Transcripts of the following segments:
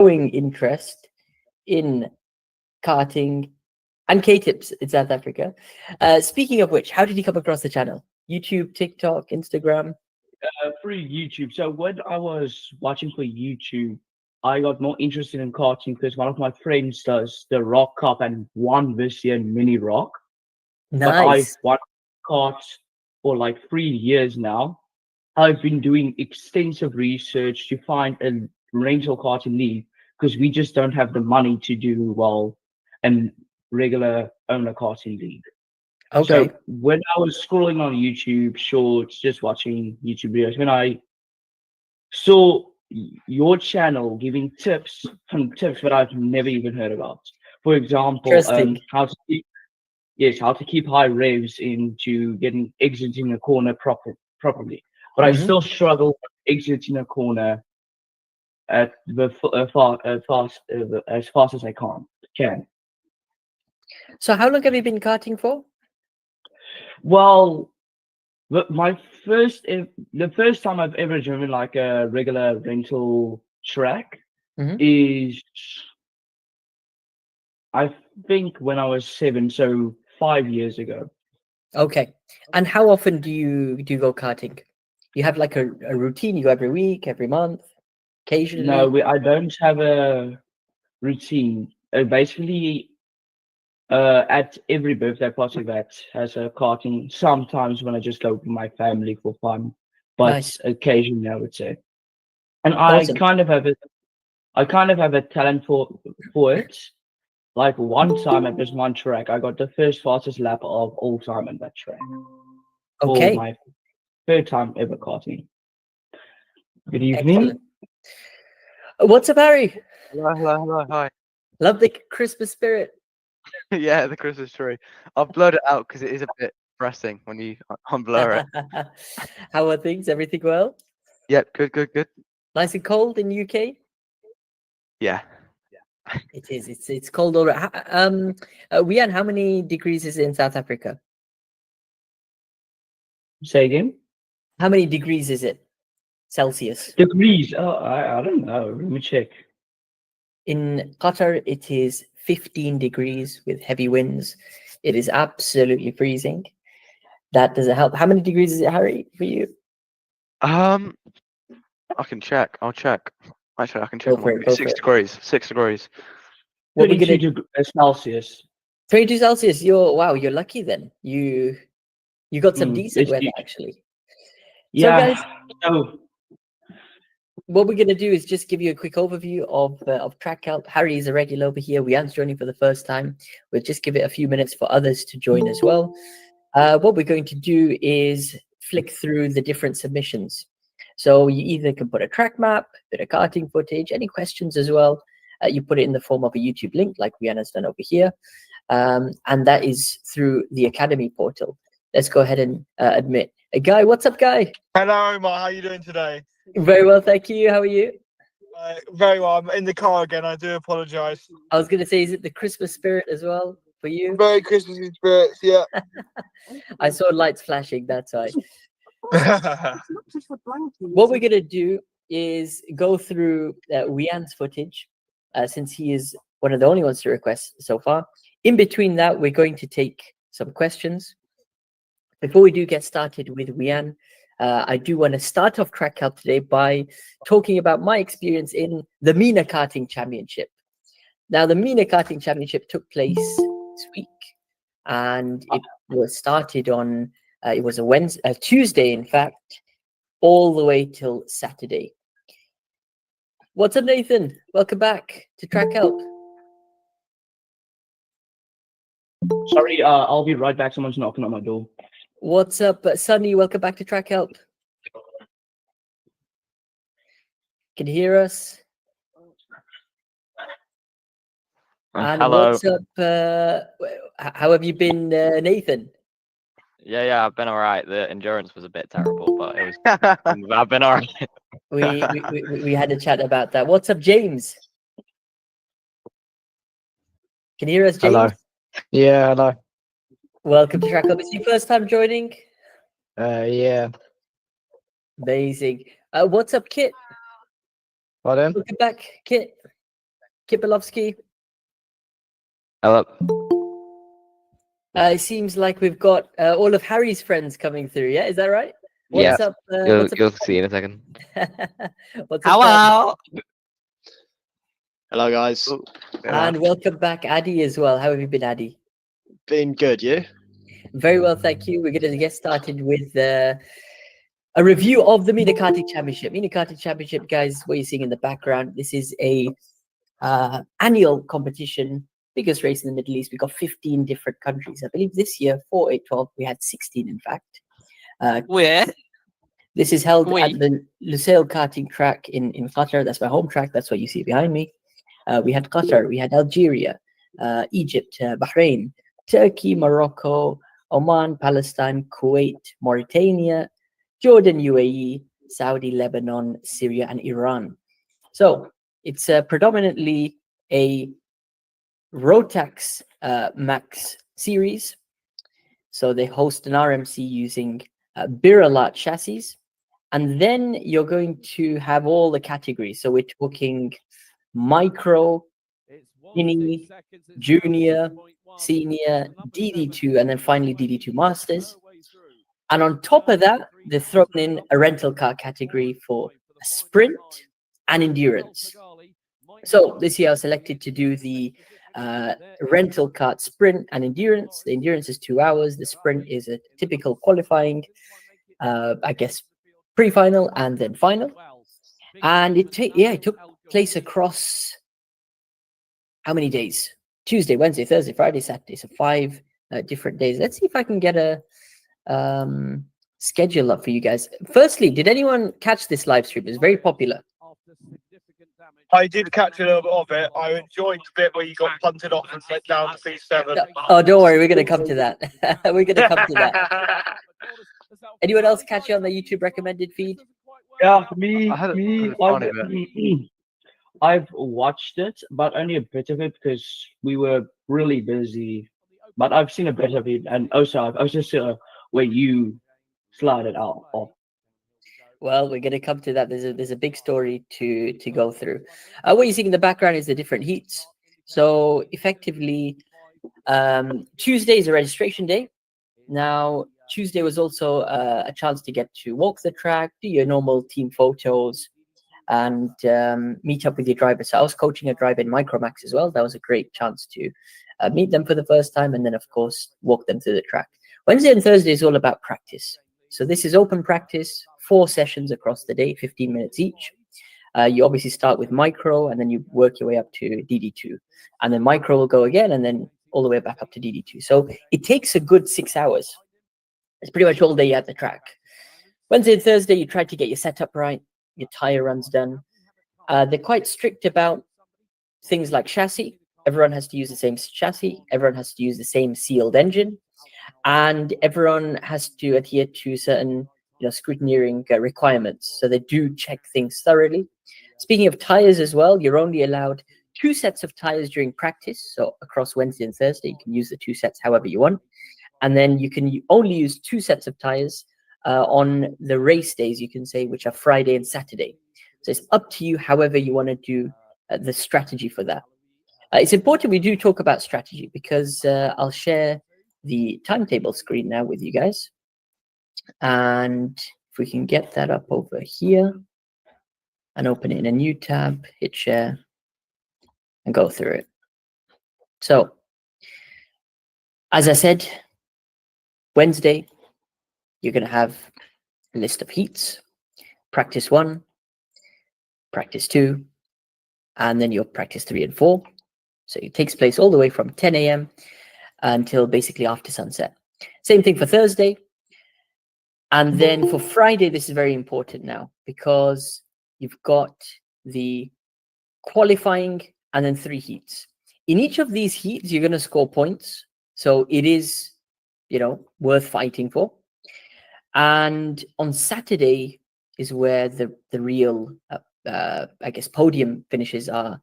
growing interest in karting and KTips in South Africa. Speaking of which, how did you come across the channel? YouTube, TikTok, Instagram? Through YouTube. So when I was watching for YouTube, I got more interested in karting because one of my friends does the Rock Cup and won this year in Mini Rock. But I've Nice. won karts for like 3 years now. I've been doing extensive research to find a rental karting league because we just don't have the money to do well and regular owner karting league. Okay. So when I was scrolling on YouTube Shorts, just watching YouTube videos, when I saw your channel giving tips, some tips that I've never even heard about. For example, Interesting. how to keep high revs into getting exiting a corner properly. But I Mhm. still struggle exiting a corner at the as fast as I can. So how long have you been karting for? Well, my the first time I've ever driven like a regular rental track Mhm. is I think when I was 7, so 5 years ago. Okay. And how often do you go karting? You have like a routine? You go every week, every month, No, occasionally? I don't have a routine. Basically, at every birthday party that has a karting, sometimes when I just go with my family for fun, but Nice. occasionally I would say. And Awesome. I kind of have a talent for it. Like one time at this one track, I got the first fastest lap of all time on that track for Okay. my third time ever karting. Good Excellent. evening. What's up, Harry? Hello, hello, hello, hi. Love the Christmas spirit. Yeah, the Christmas tree. I've blurred it out because it is a bit depressing when you unblur it. How are things? Everything well? Yep, good, good, good. Nice and cold in UK? Yeah. It is. It's cold all right. Wian, how many degrees is it in South Africa? Say again. How many degrees is it? Celsius. Degrees. Oh, I don't know. Let me check. In Qatar, it is 15 degrees with heavy winds. It is absolutely freezing. That doesn't help. How many degrees is it, Harry, for you? Um, I can check. I'll check. Actually, I can check Go on for my it. Go for 6 it. degrees. 6 degrees. What we're 22 gonna Celsius. 22 Celsius. You're lucky then. You got some decent It's, weather actually. So yeah. guys, So what we're gonna do is just give you a quick overview of track help. Harry is a regular over here. Wian's joining for the first time. We'll just give it a few minutes for others to join as well. What we're going to do is flick through the different submissions. So you either can put a track map, bit of karting footage, any questions as well. You put it in the form of a YouTube link like Wian has done over here. And that is through the Academy portal. Let's go ahead and admit. Guy, what's up, Guy? Hello, Omar. How are you doing today? Very well, thank you. How are you? Very well. I'm in the car again. I do apologise. I was going to say, is it the Christmas spirit as well for you? Very Christmassy spirits, yeah. I saw lights flashing, that's why. What we're going to do is go through Wian's footage, since he is one of the only ones to request so far. In between that, we're going to take some questions. Before we do get started with Wian, I do want to start off track help today by talking about my experience in the MENA Karting Championship. Now, the MENA Karting Championship took place this week, and it was started on it was a Tuesday, in fact, all the way till Saturday. What's up, Nathan? Welcome back to Track Help. sorry, I'll be right back. Someone's knocking on my door. What's up, Sunny? Welcome back to Track Help. Can you hear us? And Hello. what's up? How have you been, Nathan? Yeah, I've been all right. The endurance was a bit terrible, but it was. I've been all right. We had a chat about that. What's up, James? Can you hear us, James? Hello. Yeah, hello. Welcome to Track Help. It's your first time joining? Yeah. Amazing. What's up, Kit? Pardon? Welcome back, Kit. Kipilovsky. Hello. It seems like we've got all of Harry's friends coming through. Yeah, is that right? Yeah, What's up? You'll, What's up? you'll see in a second. What's up? Tom? Hello, guys. Ooh, And welcome back, Addy, as well. How have you been, Addy? Been good, you? Very well, thank you. We're going to get started with a review of the Mina Karting Championship. Mina Karting Championship, guys, what you're seeing in the background, this is a annual competition, biggest race in the Middle East. We've got 15 different countries. I believe this year, 4, 8, 12, we had 16, in fact. Where? This is held at the Lusail karting track in Qatar. That's my home track. That's what you see behind me. We had Qatar, we had Algeria, Egypt, Bahrain, Turkey, Morocco, Oman, Palestine, Kuwait, Mauritania, Jordan, UAE, Saudi, Lebanon, Syria, and Iran. So it's predominantly a Rotax Max series. So they host an RMC using Biralat chassis. And then you're going to have all the categories. So we're talking micro, mini, junior, senior, DD2, and then finally DD2 Masters. And on top of that, they've thrown in a rental car category for a sprint and endurance. So this year I was selected to do the rental car sprint and endurance. The endurance is 2 hours. The sprint is a typical qualifying, I guess, pre-final and then final. And it took place across how many days? Tuesday, Wednesday, Thursday, Friday, Saturday. So 5 different days. Let's see if I can get a schedule up for you guys. Firstly, did anyone catch this live stream? It's very popular. I did catch a little bit of it. I enjoyed the bit where you got punted off and went down to C7. Oh, don't worry, we're going to come to that. We're going to come to that. Anyone else catch it on the YouTube recommended feed? Yeah, I had a tiny I've watched it, but only a bit of it because we were really busy. But I've seen a bit of it, and also I was just where you slided out of. Well, we're going to come to that. There's a big story to go through. What you see in the background is the different heats. So effectively, Tuesday is a registration day. Now, Tuesday was also a chance to get to walk the track, do your normal team photos, and meet up with your driver. So I was coaching a driver in Micromax as well. That was a great chance to meet them for the first time, and then, of course, walk them through the track. Wednesday and Thursday is all about practice. So this is open practice, 4 sessions across the day, 15 minutes each. You obviously start with micro, and then you work your way up to DD2. And then micro will go again, and then all the way back up to DD2. So it takes a good 6 hours. It's pretty much all day at the track. Wednesday and Thursday, you try to get your setup right, your tire runs done. They're quite strict about things like chassis. Everyone has to use the same chassis. Everyone has to use the same sealed engine. And everyone has to adhere to certain scrutineering requirements. So they do check things thoroughly. Speaking of tires as well, you're only allowed 2 sets of tires during practice. So across Wednesday and Thursday, you can use the 2 sets however you want. And then you can only use 2 sets of tires on the race days, you can say, which are Friday and Saturday. So it's up to you however you want to do the strategy for that. It's important we do talk about strategy because I'll share the timetable screen now with you guys. And if we can get that up over here and open it in a new tab, hit share and go through it. So, as I said, Wednesday, you're going to have a list of heats, practice 1, practice 2, and then your practice 3 and 4. So it takes place all the way from 10 a.m. until basically after sunset. Same thing for Thursday. And then for Friday, this is very important now because you've got the qualifying and then 3 heats. In each of these heats, you're going to score points. So it is, worth fighting for. And on Saturday is where the real, I guess, podium finishes are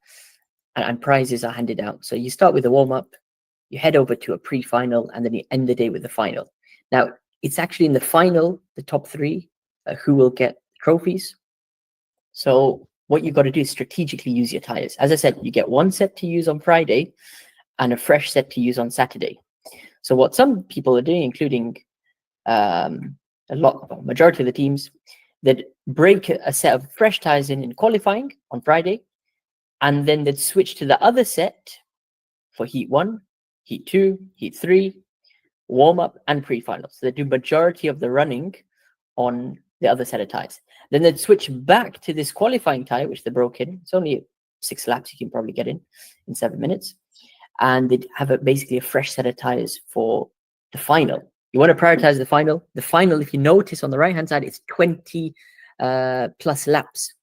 and prizes are handed out. So you start with a warm-up, you head over to a pre-final, and then you end the day with the final. Now, it's actually in the final, the top 3, who will get trophies. So what you got to do is strategically use your tires. As I said, you get one set to use on Friday and a fresh set to use on Saturday. So what some people are doing, including majority of the teams, that break a set of fresh tires in qualifying on Friday, and then they'd switch to the other set for heat 1, heat 2, heat 3, warm up and pre-final. So they do majority of the running on the other set of tires. Then they'd switch back to this qualifying tire, which they broke in. It's only 6 laps you can probably get in 7 minutes. And they'd have basically a fresh set of tires for the final. You want to prioritize the final. The final, if you notice on the right-hand side, it's 20 plus laps,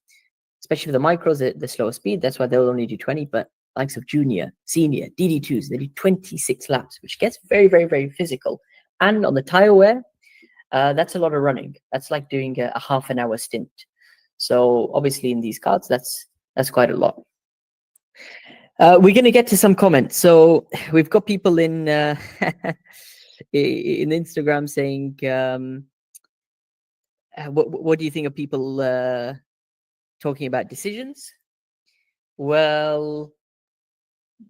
especially for the micros, the slower speed. That's why they'll only do 20, but likes of junior, senior, DD2s, they do 26 laps, which gets very, very, very physical. And on the tire wear, that's a lot of running. That's like doing a half an hour stint. So obviously in these karts, that's quite a lot. We're going to get to some comments. So we've got people in in Instagram saying, what do you think of people talking about decisions? Well,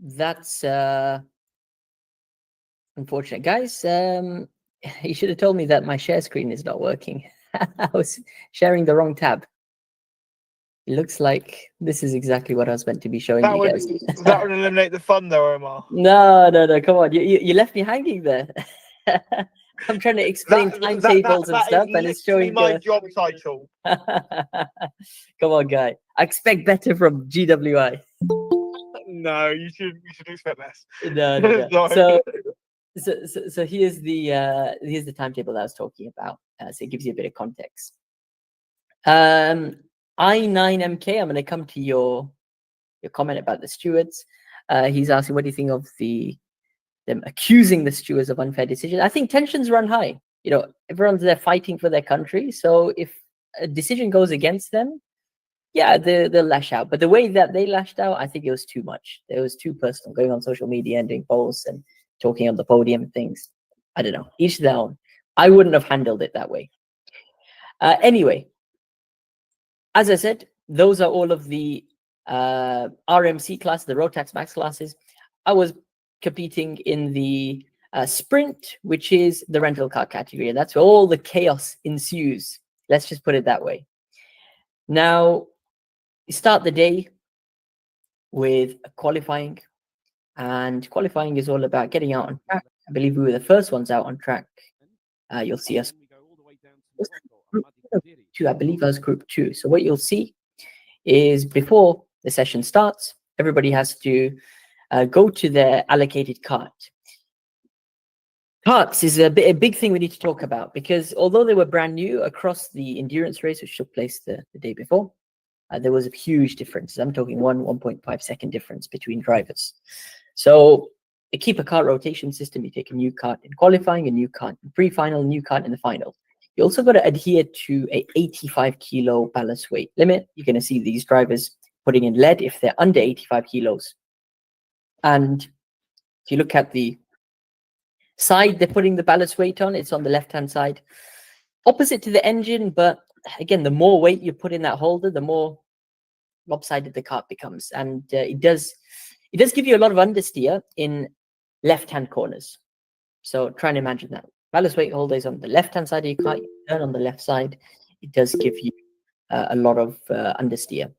that's unfortunate, guys. You should have told me that my share screen is not working. I was sharing the wrong tab. It looks like this is exactly what I was meant to be showing you guys. That would eliminate the fun, though, Omar. No, come on. You left me hanging there. I'm trying to explain timetables and stuff, and it's showing my job title. Come on, guy. I expect better from GWI. No, you should expect less. No. Sorry. So here's the timetable that I was talking about. So it gives you a bit of context. I9MK, I'm going to come to your comment about the stewards. He's asking, what do you think of them accusing the stewards of unfair decisions? I think tensions run high. You know, everyone's there fighting for their country. So if a decision goes against them, yeah, they'll lash out. But the way that they lashed out, I think it was too much. It was too personal, going on social media and doing posts and talking on the podium and things. I don't know. Each their own. I wouldn't have handled it that way. Anyway, as I said, those are all of the RMC class, the Rotax Max classes. I was competing in the sprint, which is the rental car category, and that's where all the chaos ensues. Let's just put it that way. Now, you start the day with qualifying, and qualifying is all about getting out on track. I believe we were the first ones out on track. You'll see us. I believe I was group 2. So what you'll see is before the session starts, everybody has to go to their allocated kart. Karts is a big thing we need to talk about, because although they were brand new across the endurance race, which took place the day before, there was a huge difference. I'm talking 1.5 second difference between drivers. So to keep a kart rotation system, you take a new kart in qualifying, a new kart in pre-final, a new kart in the final. You also got to adhere to a 85 kilo ballast weight limit. You're going to see these drivers putting in lead if they're under 85 kilos. And if you look at the side they're putting the ballast weight on, it's on the left-hand side, opposite to the engine. But again, the more weight you put in that holder, the more lopsided the kart becomes. And it does give you a lot of understeer in left-hand corners. So try and imagine that. Ballast weight holder is on the left-hand side of your kart. You turn on the left side. It does give you a lot of understeer.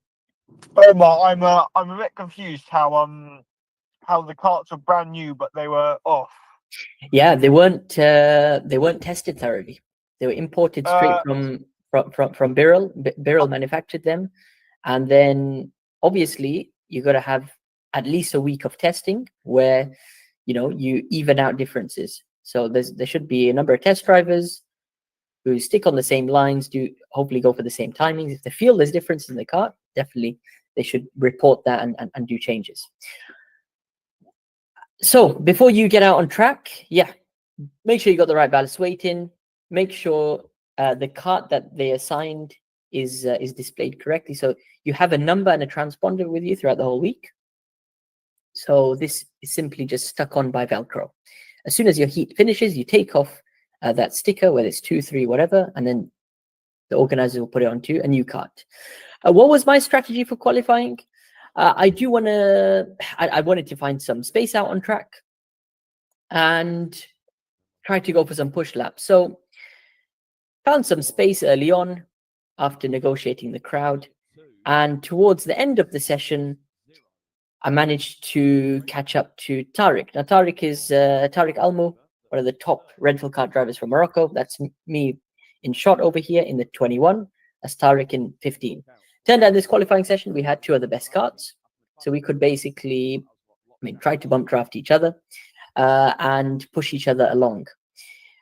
Omar, I'm a bit confused how the karts were brand new, but they were off. Yeah, they weren't tested thoroughly. They were imported straight from Birrell. Birrell manufactured them, and then obviously you got to have at least a week of testing where you even out differences. So there should be a number of test drivers who stick on the same lines, hopefully go for the same timings. If they feel there's differences in the kart, definitely they should report that and do changes. So before you get out on track, make sure you got the right ballast weight in. Make sure the kart that they assigned is displayed correctly. So you have a number and a transponder with you throughout the whole week. So this is simply just stuck on by Velcro. As soon as your heat finishes, you take off that sticker, whether it's 2, 3, whatever, and then the organizer will put it onto a new kart. What was my strategy for qualifying? I wanted to find some space out on track and try to go for some push laps. So found some space early on after negotiating the crowd. And towards the end of the session, I managed to catch up to Tariq. Now, Tariq is Tariq Almo, one of the top rental car drivers from Morocco. That's me in shot over here in the 21. That's Tariq in 15. Turned out this qualifying session, we had two of the best carts. So we could basically, try to bump draft each other and push each other along.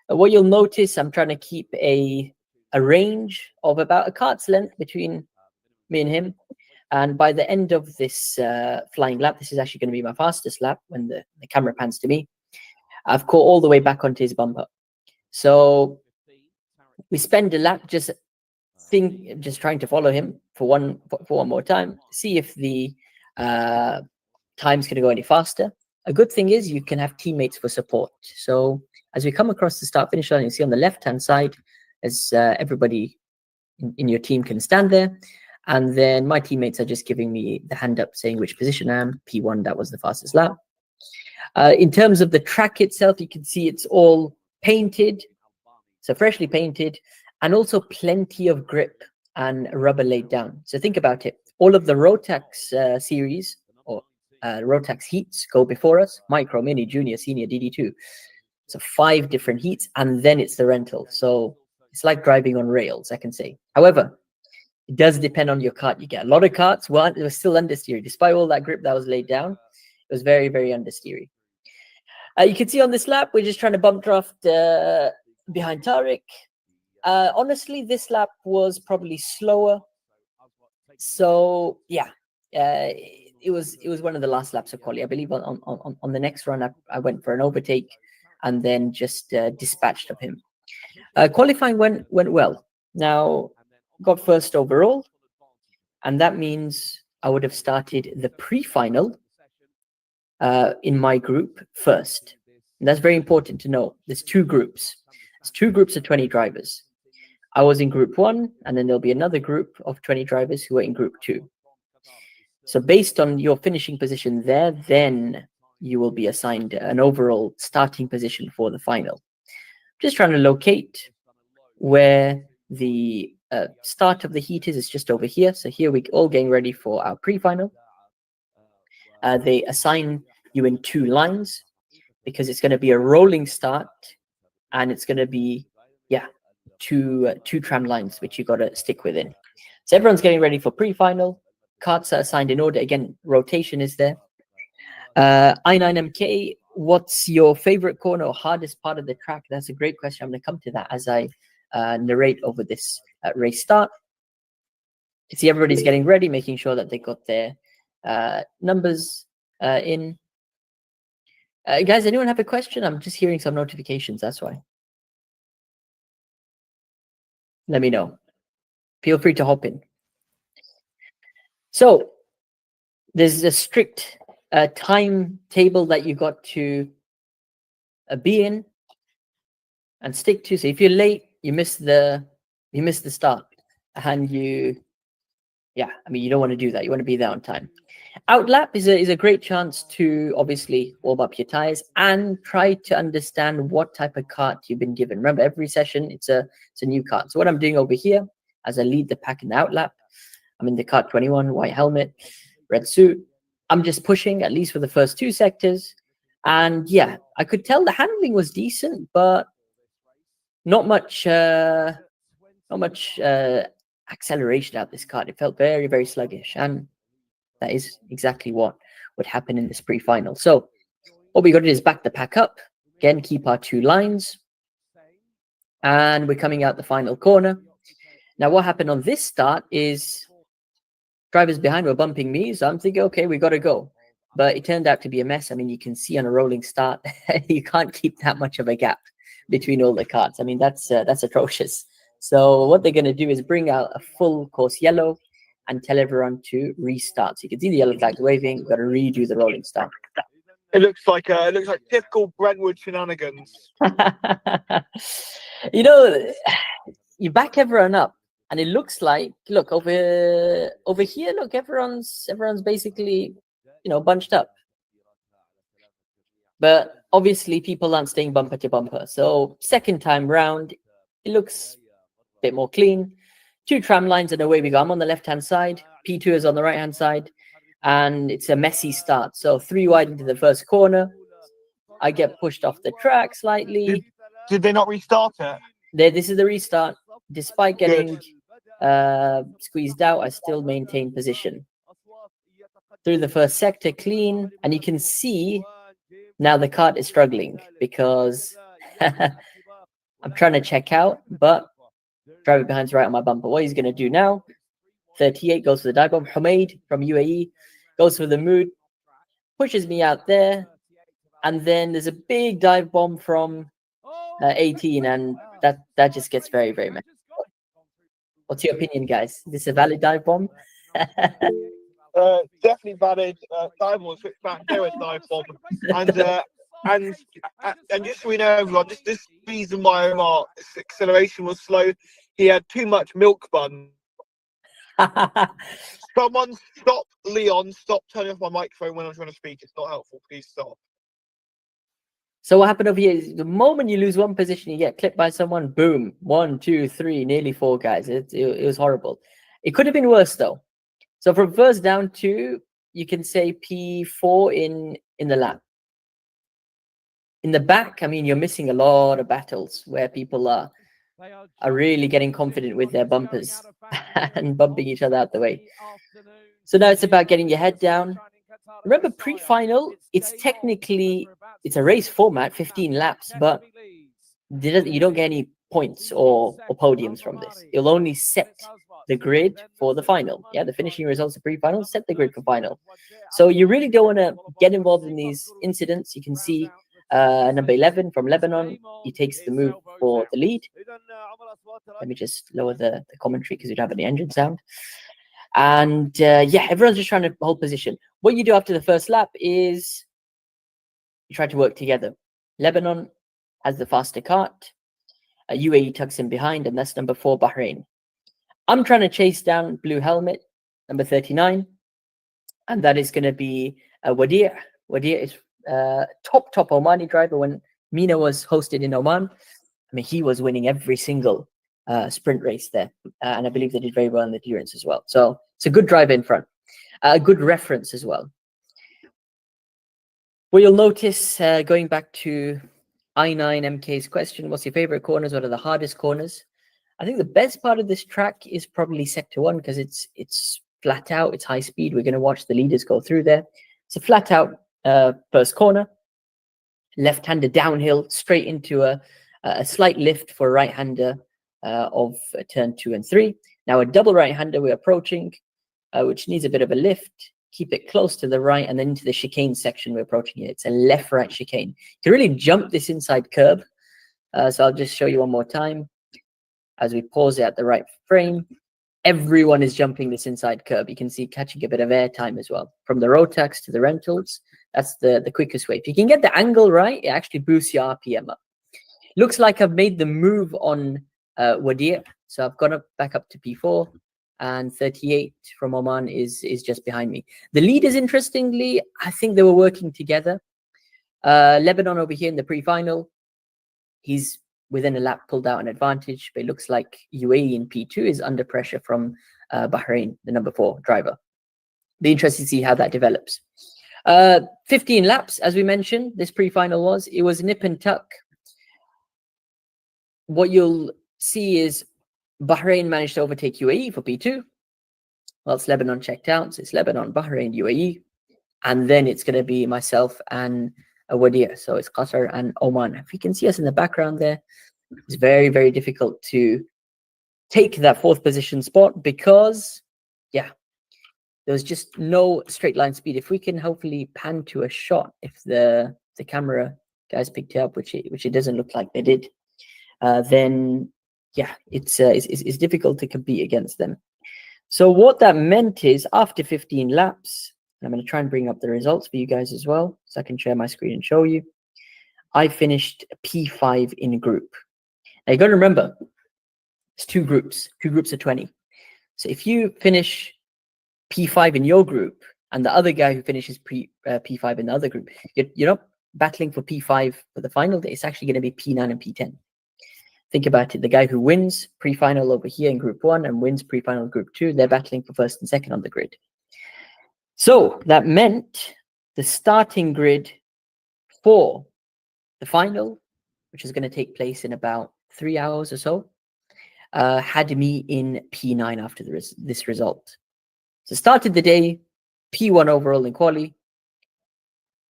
What you'll notice, I'm trying to keep a range of about a cart's length between me and him. And by the end of this flying lap, this is actually going to be my fastest lap when the camera pans to me, I've caught all the way back onto his bumper. So we spend a lap just trying to follow him for one more time, see if the time's going to go any faster. A good thing is you can have teammates for support. So as we come across the start-finish line, you see on the left-hand side, as everybody in your team can stand there. And then my teammates are just giving me the hand up saying which position I am. P1, that was the fastest lap. In terms of the track itself, you can see it's all painted, so freshly painted, and also plenty of grip and rubber laid down. So think about it. All of the Rotax series or Rotax heats go before us: micro, mini, junior, senior, DD2. So 5 different heats, and then it's the rental. So it's like driving on rails, I can say. However, it does depend on your kart. You get a lot of karts. Well, it was still understeery. Despite all that grip that was laid down, it was very, very understeery. You can see on this lap, we're just trying to bump draft behind Tariq. Honestly, this lap was probably slower. So yeah, it was one of the last laps of quali. I believe on the next run, I went for an overtake and then just dispatched of him. Qualifying went well. Now, got first overall, and that means I would have started the pre-final in my group first. And that's very important to know. There's 2 groups. There's 2 groups of 20 drivers. I was in group 1, and then there'll be another group of 20 drivers who are in group 2. So based on your finishing position there, then you will be assigned an overall starting position for the final. Just trying to locate where the start of the heat is. It's just over here. So here we're all getting ready for our pre-final. They assign you in 2 lines because it's going to be a rolling start, and it's going to be, two tram lines, which you got to stick within. So everyone's getting ready for pre-final. Carts are assigned in order. Again, rotation is there. I9MK, what's your favorite corner or hardest part of the track? That's a great question. I'm going to come to that as I narrate over this race start. You see everybody's getting ready, making sure that they got their numbers in. Guys, anyone have a question? I'm just hearing some notifications, that's why. Let me know. Feel free to hop in. So there's a strict timetable that you got to be in and stick to. So if you're late, you miss the start, and you don't want to do that. You want to be there on time. Outlap is a great chance to obviously warm up your tires and try to understand what type of kart you've been given. Remember, every session it's a new kart. So what I'm doing over here as I lead the pack in the outlap, I'm in the kart 21, white helmet, red suit. I'm just pushing at least for the first 2 sectors, and yeah, I could tell the handling was decent, but not much acceleration out this kart. It felt very, very sluggish, and that is exactly what would happen in this pre-final. So what we got to do is back the pack up again, keep our 2 lines, and we're coming out the final corner. Now what happened on this start is drivers behind were bumping me, so I'm thinking, okay, we got to go. But it turned out to be a mess. I mean, you can see on a rolling start, you can't keep that much of a gap between all the karts. I mean, that's atrocious. So what they're going to do is bring out a full course yellow and tell everyone to restart. So you can see the yellow flags waving. We've got to redo the rolling start. It looks like typical Brentwood shenanigans. You back everyone up, And it looks like, look over here, look, everyone's basically, bunched up. But obviously people aren't staying bumper to bumper. So second time round, it looks a bit more clean. 2 tram lines and away we go. I'm on the left-hand side. P2 is on the right-hand side. And it's a messy start. So 3 wide into the first corner. I get pushed off the track slightly. Did they not restart it? This is the restart. Despite getting squeezed out, I still maintain position. Through the first sector, clean. And you can see now the kart is struggling because I'm trying to check out, but driver behind's right on my bumper. What he's going to do now, 38 goes for the dive bomb. Humaid from UAE goes for the mood, pushes me out there. And then there's a big dive bomb from 18, and that just gets very, very messy. What's your opinion, guys? Is this a valid dive bomb? Definitely valid. Dive bomb, switch back there with dive bomb. And just so we know, everyone, this reason why Omar's acceleration was slow, he had too much milk bun. Someone stop Leon, stop turning off my microphone when I'm trying to speak. It's not helpful. Please stop. So what happened over here is the moment you lose one position, you get clipped by someone, boom, 1, 2, 3, nearly 4 guys. It was horrible. It could have been worse though. So from first down to, you can say P4 in the lap. In the back, I mean, you're missing a lot of battles where people are really getting confident with their bumpers and bumping each other out the way. So now it's about getting your head down. Remember, pre-final, it's a race format, 15 laps, but you don't get any points or podiums from this. You'll only set the grid for the final. Yeah, the finishing results of pre-final set the grid for final. So you really don't want to get involved in these incidents. You can see number 11 from Lebanon, he takes the move for the lead. Let me just lower the commentary because we don't have any engine sound. And yeah, everyone's just trying to hold position. What you do after the first lap is you try to work together. Lebanon has the faster kart. UAE tucks in behind, and that's number 4, Bahrain. I'm trying to chase down blue helmet, number 39. And that is going to be Wadi'. Wadi' is top Omani driver. When Mina was hosted in Oman, I mean, he was winning every single sprint race there. And I believe they did very well in the endurance as well. So it's a good driver in front. A good reference as well. What you'll notice, going back to I9MK's question, what's your favorite corners? What are the hardest corners? I think the best part of this track is probably sector 1 because it's flat out, it's high speed. We're going to watch the leaders go through there. It's a flat out first corner, left-hander downhill, straight into a slight lift for a right-hander of turn 2 and 3. Now a double right-hander we're approaching, which needs a bit of a lift. Keep it close to the right, and then into the chicane section we're approaching it. It's a left-right chicane. You can really jump this inside curb. So I'll just show you one more time. As we pause it at the right frame, everyone is jumping this inside curb. You can see catching a bit of air time as well. From the road tax to the rentals, that's the quickest way. If you can get the angle right, it actually boosts your RPM up. Looks like I've made the move on Wadi'. So I've gone back up to P4, and 38 from Oman is just behind me. The leaders, interestingly, I think they were working together. Lebanon over here in the pre-final, he's within a lap pulled out an advantage, but it looks like UAE in P2 is under pressure from Bahrain, the number 4 driver. Be interested to see how that develops. 15 laps, as we mentioned, this pre-final it was nip and tuck. What you'll see is Bahrain managed to overtake UAE for P2. Whilst Lebanon checked out, so it's Lebanon, Bahrain, UAE. And then it's going to be myself and Wadi'. So it's Qatar and Oman. If you can see us in the background there, it's very, very difficult to take that 4th position spot because, yeah, there was just no straight line speed. If we can hopefully pan to a shot, if the camera guys picked it up, which it doesn't look like they did, then yeah, it's difficult to compete against them. So what that meant is after 15 laps, and I'm going to try and bring up the results for you guys as well, so I can share my screen and show you. I finished P5 in group. Now you got to remember, It's two groups of 20. So if you finish P5 in your group and the other guy who finishes P5 in the other group, you're not battling for P5 for the final day. It's actually going to be P9 and P10. Think about it. The guy who wins pre-final over here in group 1 and wins pre-final in group 2, they're battling for first and second on the grid. So that meant the starting grid for the final, which is going to take place in about 3 hours or so, had me in P9 after this result. So started the day, P1 overall in quali,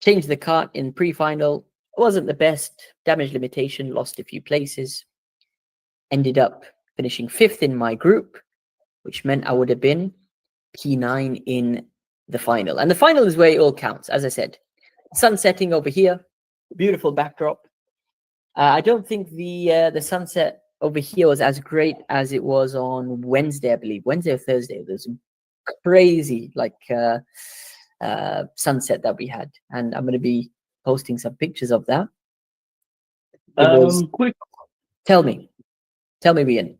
changed the kart in pre-final, wasn't the best, damage limitation, lost a few places, ended up finishing 5th in my group, which meant I would have been P9 in the final. And the final is where it all counts, as I said. Sun setting over here, beautiful backdrop. I don't think the sunset over here was as great as it was on Wednesday, I believe. Wednesday or Thursday. There's crazy sunset that we had. And I'm going to be posting some pictures of that. Quick Tell me, Ian.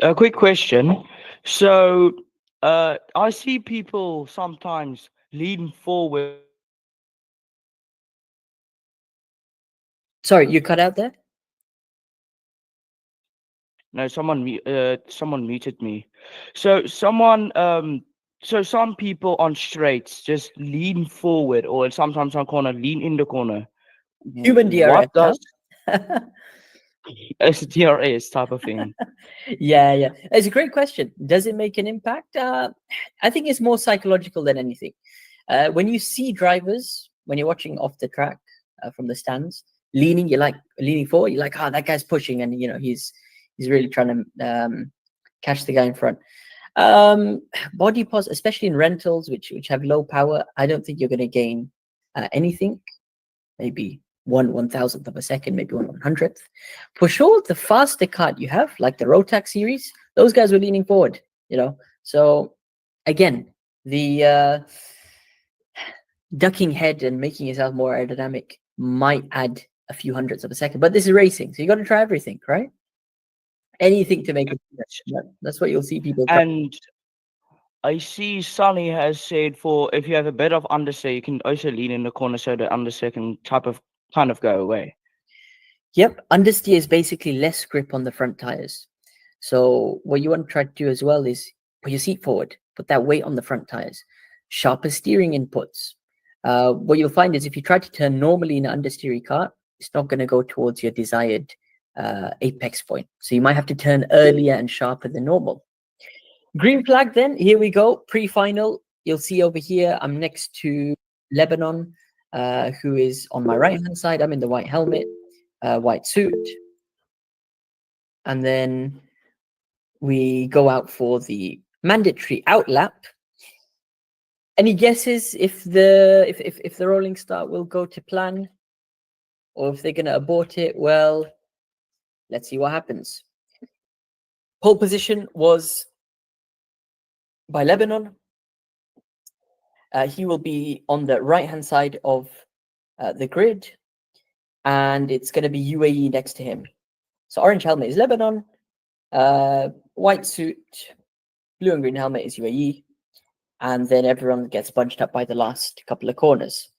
A quick question. So, I see people sometimes lean forward. Sorry, you cut out there? No, someone muted me. So some people on straights just lean forward, or sometimes on corner lean in the corner. Human DRS. What does it's a DRS type of thing? Yeah. It's a great question. Does it make an impact? I think it's more psychological than anything. When you see drivers, when you're watching off the track from the stands, leaning, you're like leaning forward. You're like, oh, that guy's pushing, and he's really trying to catch the guy in front. Body pos, especially in rentals, which have low power, I don't think you're going to gain anything. Maybe 1/1000th of a second, maybe 1/100th. For sure, the faster kart you have, like the Rotax series, those guys were leaning forward, So again, the ducking head and making yourself more aerodynamic might add a few hundredths of a second, but this is racing, so you got to try everything, right? Anything to make it. That's what you'll see people try. And I see Sunny has said if you have a bit of understeer, you can also lean in the corner so the understeer can kind of go away. Yep, understeer is basically less grip on the front tires. So what you want to try to do as well is put your seat forward, put that weight on the front tires, sharper steering inputs. What you'll find is if you try to turn normally in an understeery kart, it's not going to go towards your desired apex point. So you might have to turn earlier and sharper than normal. Green flag then, here we go, pre-final. You'll see over here, I'm next to Lebanon, who is on my right-hand side. I'm in the white helmet, white suit. And then we go out for the mandatory outlap. Any guesses if the rolling start will go to plan, or if they're going to abort it? Well, let's see what happens. Pole position was by Lebanon. He will be on the right-hand side of the grid, and it's going to be UAE next to him. So orange helmet is Lebanon, white suit, blue and green helmet is UAE, and then everyone gets bunched up by the last couple of corners.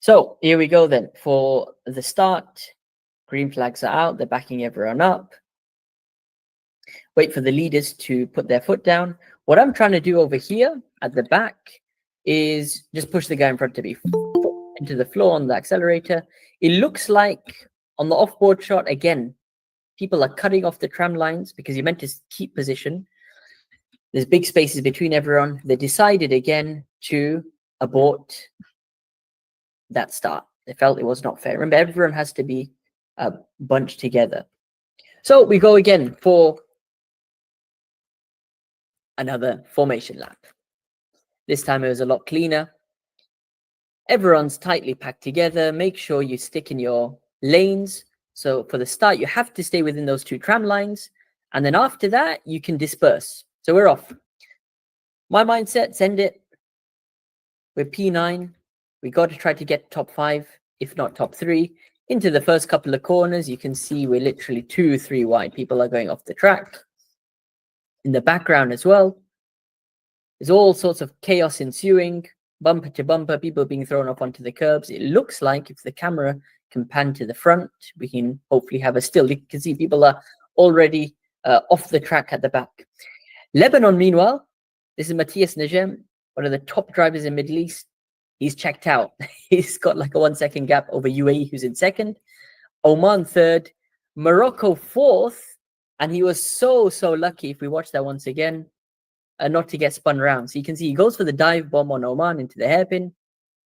So here we go then. For the start, green flags are out, they're backing everyone up. Wait for the leaders to put their foot down. What I'm trying to do over here at the back is just push the guy in front of me into the floor on the accelerator. It looks like on the off-board shot, again, people are cutting off the tram lines because you're meant to keep position. There's big spaces between everyone. They decided again to abort that start. They felt it was not fair. Remember, everyone has to be bunched together. So we go again for another formation lap. This time it was a lot cleaner. Everyone's tightly packed together. Make sure you stick in your lanes. So for the start, you have to stay within those two tram lines. And then after that, you can disperse. So we're off. My mindset, send it. We're P9. We got to try to get top 5, if not top 3. Into the first couple of corners, you can see we're literally 2, 3 wide. People are going off the track. In the background as well, there's all sorts of chaos ensuing, bumper to bumper, people being thrown off onto the curbs. It looks like if the camera can pan to the front, we can hopefully have a still. You can see people are already off the track at the back. Lebanon, meanwhile, this is Matthias Najem, one of the top drivers in Middle East. He's checked out. He's got like a 1 second gap over UAE, who's in second. Oman third. Morocco fourth. And he was so lucky, if we watch that once again, not to get spun around. So you can see he goes for the dive bomb on Oman into the hairpin.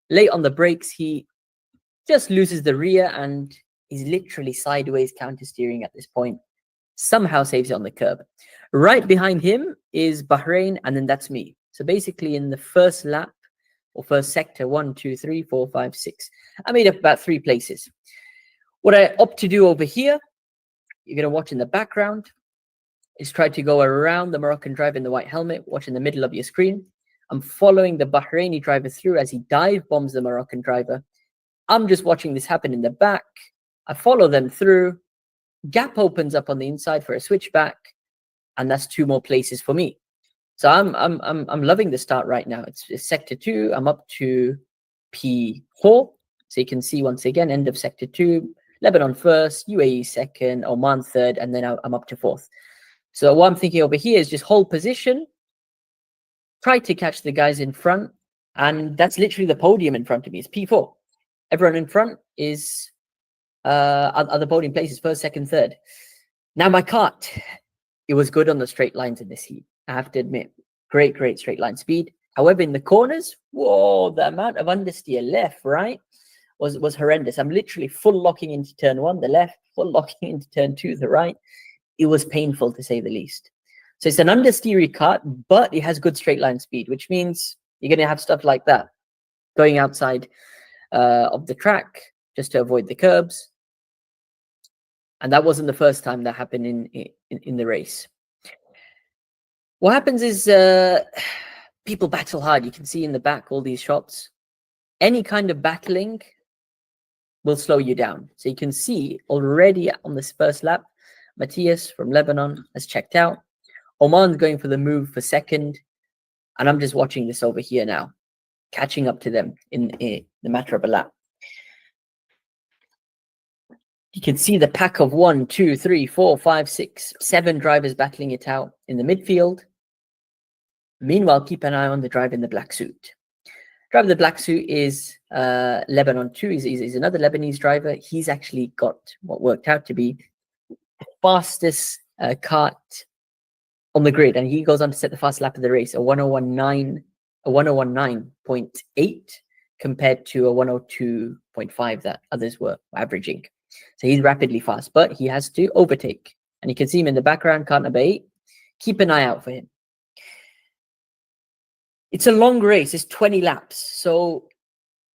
Late on the brakes, he just loses the rear and he's literally sideways counter steering at this point. Somehow saves it on the curb. Right behind him is Bahrain, and then that's me. So basically in the first lap, or first sector, 1, 2, 3, 4, 5, 6. I made up about 3 places. What I opt to do over here, you're going to watch in the background, is try to go around the Moroccan driver in the white helmet, watch in the middle of your screen. I'm following the Bahraini driver through as he dive bombs the Moroccan driver. I'm just watching this happen in the back. I follow them through. Gap opens up on the inside for a switchback, and that's 2 more places for me. So I'm loving the start right now. It's sector 2. I'm up to P4. So you can see once again, end of sector 2, Lebanon first, UAE second, Oman third, and then I'm up to 4th. So what I'm thinking over here is just hold position, try to catch the guys in front, and that's literally the podium in front of me. It's P4. Everyone in front is other podium places, 1st, 2nd, 3rd. Now my kart, it was good on the straight lines in this heat. I have to admit, great straight line speed. However, in the corners, whoa, the amount of understeer left, right, was horrendous. I'm literally full locking into turn 1, the left, full locking into turn 2, the right. It was painful to say the least. So it's an understeery kart, but it has good straight line speed, which means you're going to have stuff like that going outside of the track just to avoid the curbs. And that wasn't the first time that happened in the race. What happens is people battle hard. You can see in the back all these shots. Any kind of battling will slow you down. So you can see already on this first lap, Matthias from Lebanon has checked out. Oman's going for the move for second. And I'm just watching this over here now, catching up to them in the matter of a lap. You can see the pack of 1, 2, 3, 4, 5, 6, 7 drivers battling it out in the midfield. Meanwhile, keep an eye on the driver in the black suit. Driver in the black suit is Lebanon 2. He's another Lebanese driver. He's actually got what worked out to be the fastest kart on the grid, and he goes on to set the fast lap of the race, a 101.9 compared to a 102.5 that others were averaging. So he's rapidly fast, but he has to overtake. And you can see him in the background, kart number 8. Keep an eye out for him. It's a long race. It's 20 laps. So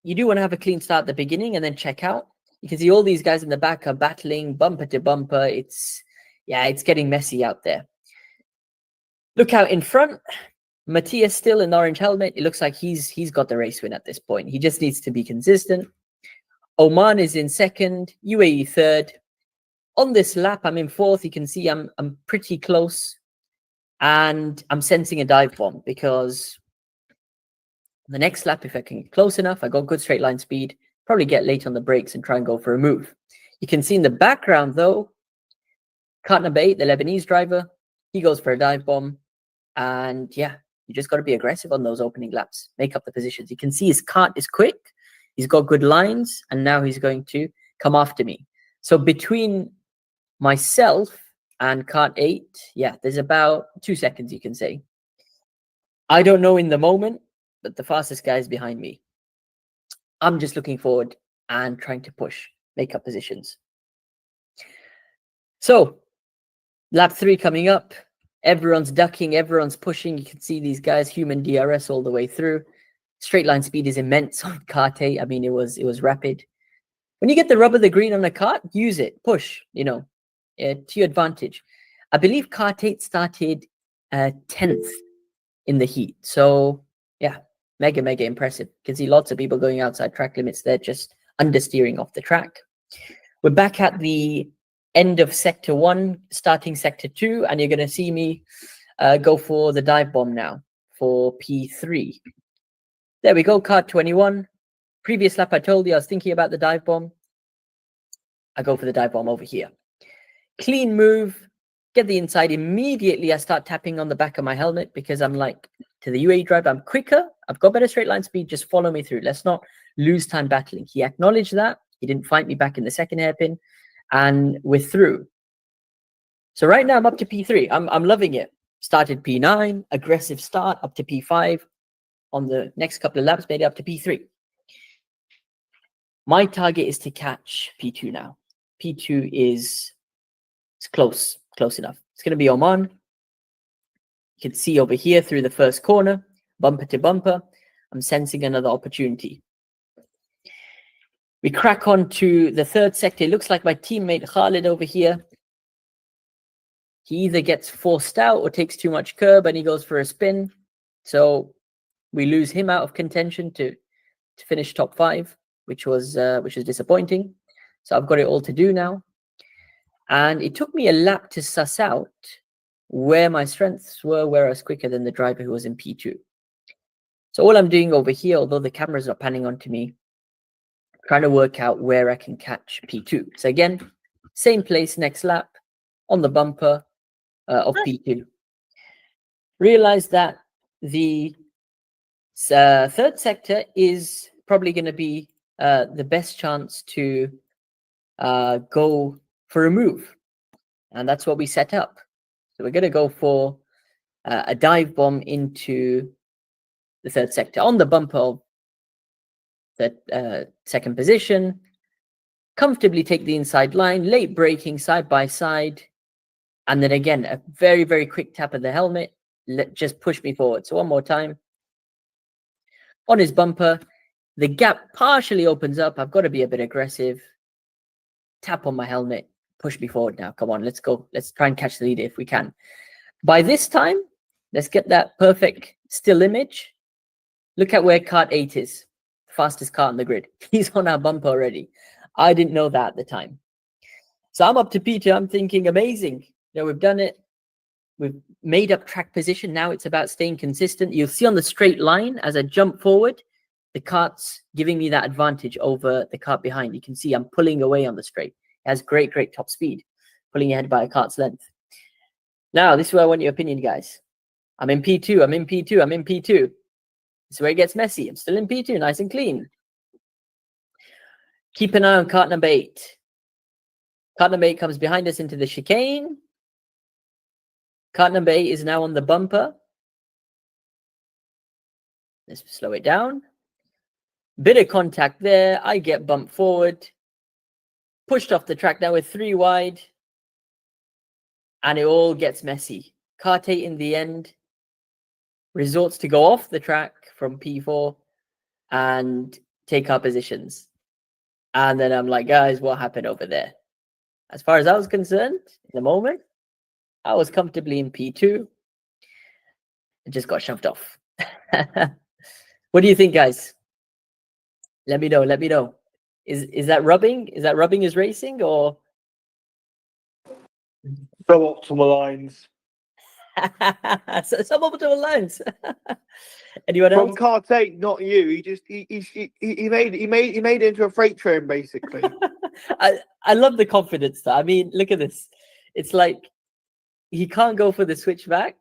you do want to have a clean start at the beginning and then check out. You can see all these guys in the back are battling bumper to bumper. It's getting messy out there. Look out in front. Matthias still in the orange helmet. It looks like he's got the race win at this point. He just needs to be consistent. Oman is in second, UAE third. On this lap, I'm in 4th. You can see I'm pretty close, and I'm sensing a dive bomb because the next lap, if I can get close enough, I got good straight line speed, probably get late on the brakes and try and go for a move. You can see in the background though, kart number 8, the Lebanese driver, he goes for a dive bomb, and yeah, you just got to be aggressive on those opening laps, make up the positions. You can see his kart is quick. He's got good lines, and now he's going to come after me. So between myself and kart 8, yeah, there's about 2 seconds, you can say. I don't know in the moment, but the fastest guy is behind me. I'm just looking forward and trying to push, make up positions. So lap 3 coming up. Everyone's ducking, everyone's pushing. You can see these guys, human DRS all the way through. Straight line speed is immense on kart 8. I mean, it was rapid. When you get the rub of the green on the kart, use it, push, to your advantage. I believe kart 8 started 10th in the heat. So yeah, mega impressive. You can see lots of people going outside track limits. They're just understeering off the track. We're back at the end of sector 1, starting sector 2, and you're going to see me go for the dive bomb now for P3. There we go, kart 21. Previous lap I told you I was thinking about the dive bomb. I go for the dive bomb over here. Clean move, get the inside. Immediately I start tapping on the back of my helmet because I'm like, to the UAE drive, I'm quicker, I've got better straight line speed, just follow me through. Let's not lose time battling. He acknowledged that. He didn't fight me back in the second hairpin, and we're through. So right now I'm up to P3. I'm loving it. Started P9, aggressive start, up to P5. On the next couple of laps, made it up to P3. My target is to catch P2 now. P2 is close enough. It's going to be Oman. You can see over here through the first corner, bumper to bumper. I'm sensing another opportunity. We crack on to the third sector. It looks like my teammate Khalid over here, he either gets forced out or takes too much curb and he goes for a spin. So we lose him out of contention to finish top 5, which was disappointing. So I've got it all to do now. And it took me a lap to suss out where my strengths were, where I was quicker than the driver who was in P2. So all I'm doing over here, although the camera's not panning onto me, trying to work out where I can catch P2. So again, same place next lap on the bumper of P2. Realize that the third sector is probably going to be the best chance to go for a move. And that's what we set up. So we're going to go for a dive bomb into the third sector on the bumper of the second position. Comfortably take the inside line, late braking side by side. And then again, a very, very quick tap of the helmet. Just push me forward. So one more time. On his bumper, the gap partially opens up. I've got to be a bit aggressive. Tap on my helmet. Push me forward now. Come on, let's go. Let's try and catch the leader if we can. By this time, let's get that perfect still image. Look at where kart 8 is. Fastest car on the grid. He's on our bumper already. I didn't know that at the time. So I'm up to P2. I'm thinking, amazing. You know, we've done it. We've made up track position. Now it's about staying consistent. You'll see on the straight line as I jump forward, the kart's giving me that advantage over the kart behind. You can see I'm pulling away on the straight. It has great top speed, pulling ahead by a kart's length. Now, this is where I want your opinion, guys. I'm in P2. I'm in P2. I'm in P2. This is where it gets messy. I'm still in P2, nice and clean. Keep an eye on kart number 8. Kart number 8 comes behind us into the chicane. Kart number 8 is now on the bumper. Let's slow it down. Bit of contact there. I get bumped forward. Pushed off the track. Now we're 3 wide. And it all gets messy. Kart 8 in the end resorts to go off the track from P4 and take our positions. And then I'm like, guys, what happened over there? As far as I was concerned, in the moment, I was comfortably in P2. It just got shoved off. What do you think, guys? Let me know. Let me know. Is that rubbing? Is that rubbing is racing or? Suboptimal lines. Suboptimal lines. Anyone else? From Kart 8, not you. He made it into a freight train, basically. I love the confidence though. I mean, look at this. It's like he can't go for the switchback.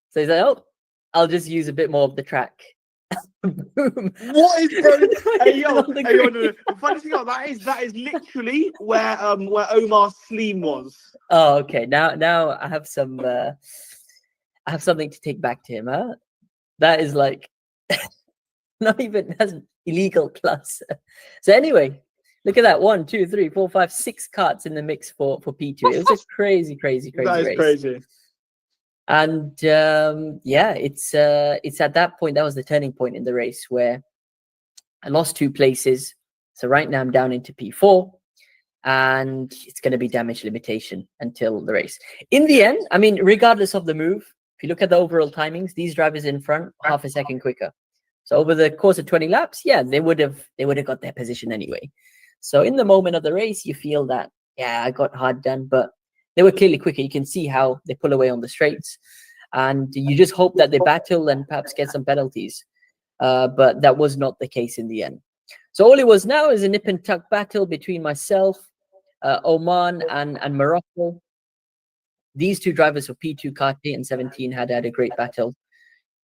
So he's like, oh, I'll just use a bit more of the track. Boom. What is bro? Hey, yo, no. The funny thing about that is literally where Omar's Sleem was. Oh, okay. Now I have some I have something to take back to him, huh? That is like not even that's illegal plus. So anyway, look at that. 1, 2, 3, 4, 5, 6 karts in the mix for P2. It was a crazy That is race. crazy. And yeah, it's at that point that was the turning point in the race where I lost 2 places. So right now I'm down into P4, and it's going to be damage limitation until the race. In the end, I mean, regardless of the move, if you look at the overall timings, these drivers in front half a second quicker. So over the course of 20 laps, yeah, they would have got their position anyway. So in the moment of the race, you feel that, yeah, I got hard done, but they were clearly quicker. You can see how they pull away on the straights, and you just hope that they battle and perhaps get some penalties. But that was not the case in the end. So all it was now is a nip and tuck battle between myself, Oman, and Morocco. These two drivers for P2, Kart 8 and 17 had a great battle.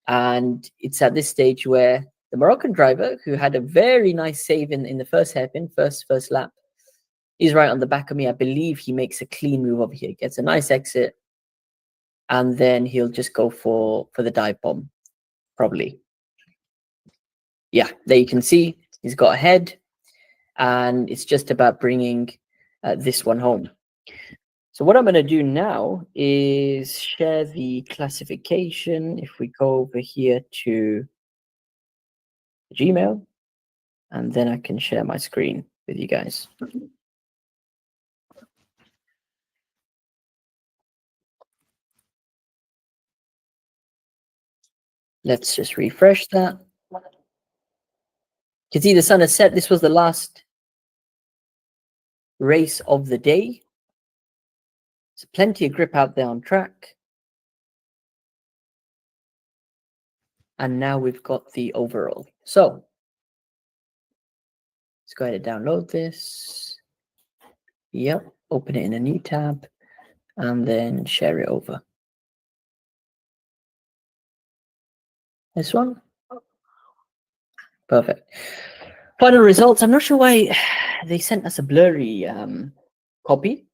And it's at this stage where the Moroccan driver, who had a very nice save in the first hairpin, first lap, is right on the back of me. I believe he makes a clean move over here, gets a nice exit, and then he'll just go for the dive bomb, probably. Yeah, there you can see he's got ahead, and it's just about bringing this one home. So what I'm going to do now is share the classification. If we go over here to Gmail, and then I can share my screen with you guys. Let's just refresh that. You can see the sun has set. This was the last race of the day. There's plenty of grip out there on track. And now we've got the overall. So let's go ahead and download this. Yep, open it in a new tab and then share it over. This one. Perfect. Final results. I'm not sure why they sent us a blurry copy.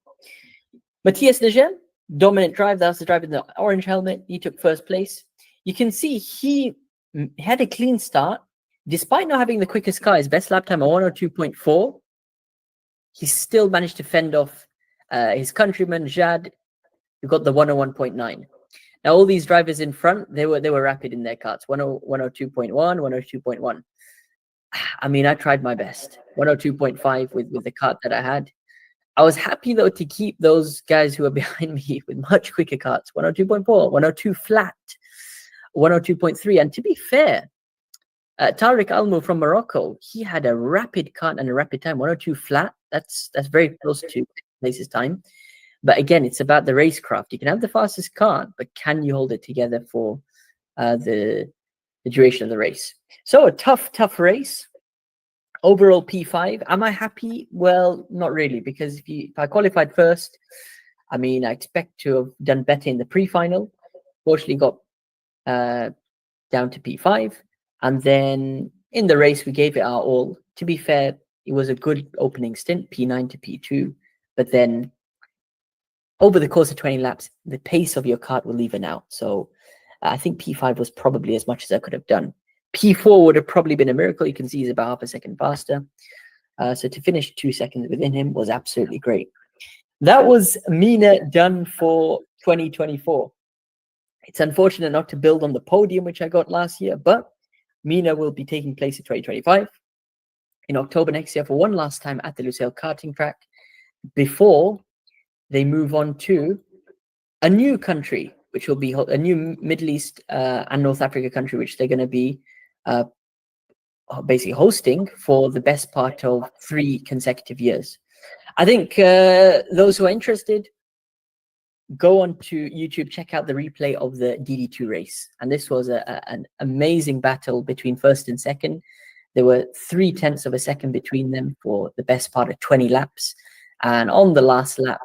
Matthias Legel, dominant drive. That was the driver in the orange helmet. He took first place. You can see he had a clean start. Despite not having the quickest car, his best lap time of 102.4, he still managed to fend off his countryman, Jad, who got the 101.9. Now, all these drivers in front, they were rapid in their karts, 102.1, 102.1. I mean, I tried my best. 102.5 with the kart that I had. I was happy, though, to keep those guys who were behind me with much quicker karts, 102.4, 102 flat, 102.3. And to be fair, Tariq Almu from Morocco, he had a rapid kart and a rapid time, 102 flat. That's very close to place's time. But again, it's about the racecraft. You can have the fastest kart, but can you hold it together for the duration of the race? So a tough race. Overall P5. Am I happy? Well, not really, because if I qualified first, I mean, I expect to have done better in the pre-final. Fortunately, got down to P5, and then in the race we gave it our all. To be fair, it was a good opening stint, P9 to P2, but then over the course of 20 laps, the pace of your kart will even out. So I think P5 was probably as much as I could have done. P4 would have probably been a miracle. You can see he's about half a second faster. So to finish 2 seconds within him was absolutely great. That was Mina done for 2024. It's unfortunate not to build on the podium, which I got last year, but Mina will be taking place in 2025 in October next year for one last time at the Lusail karting track before they move on to a new country, which will be a new Middle East and North Africa country, which they're going to be basically hosting for the best part of 3 consecutive years. I think those who are interested, go on to YouTube, check out the replay of the DD2 race. And this was an amazing battle between first and second. There were 0.3 of a second between them for the best part of 20 laps. And on the last lap,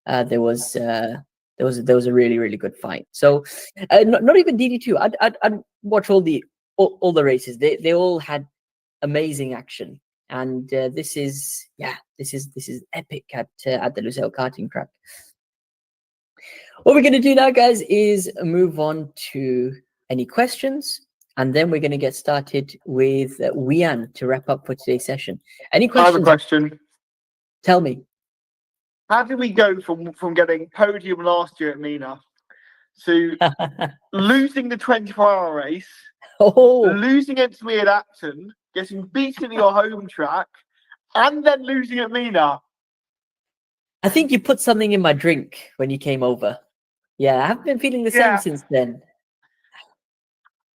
there was a really good fight. So not even DD2. I'd watch all the races. They all had amazing action, and this is epic at the Lusail karting track. What we're going to do now, guys, is move on to any questions, and then we're going to get started with Wian to wrap up for today's session. Any questions? I have a question. Tell me. How did we go from getting podium last year at Mina to losing the 24-hour race, losing against me at Acton, getting beaten at your home track, and then losing at Mina? I think you put something in my drink when you came over. Yeah, I haven't been feeling the same since then.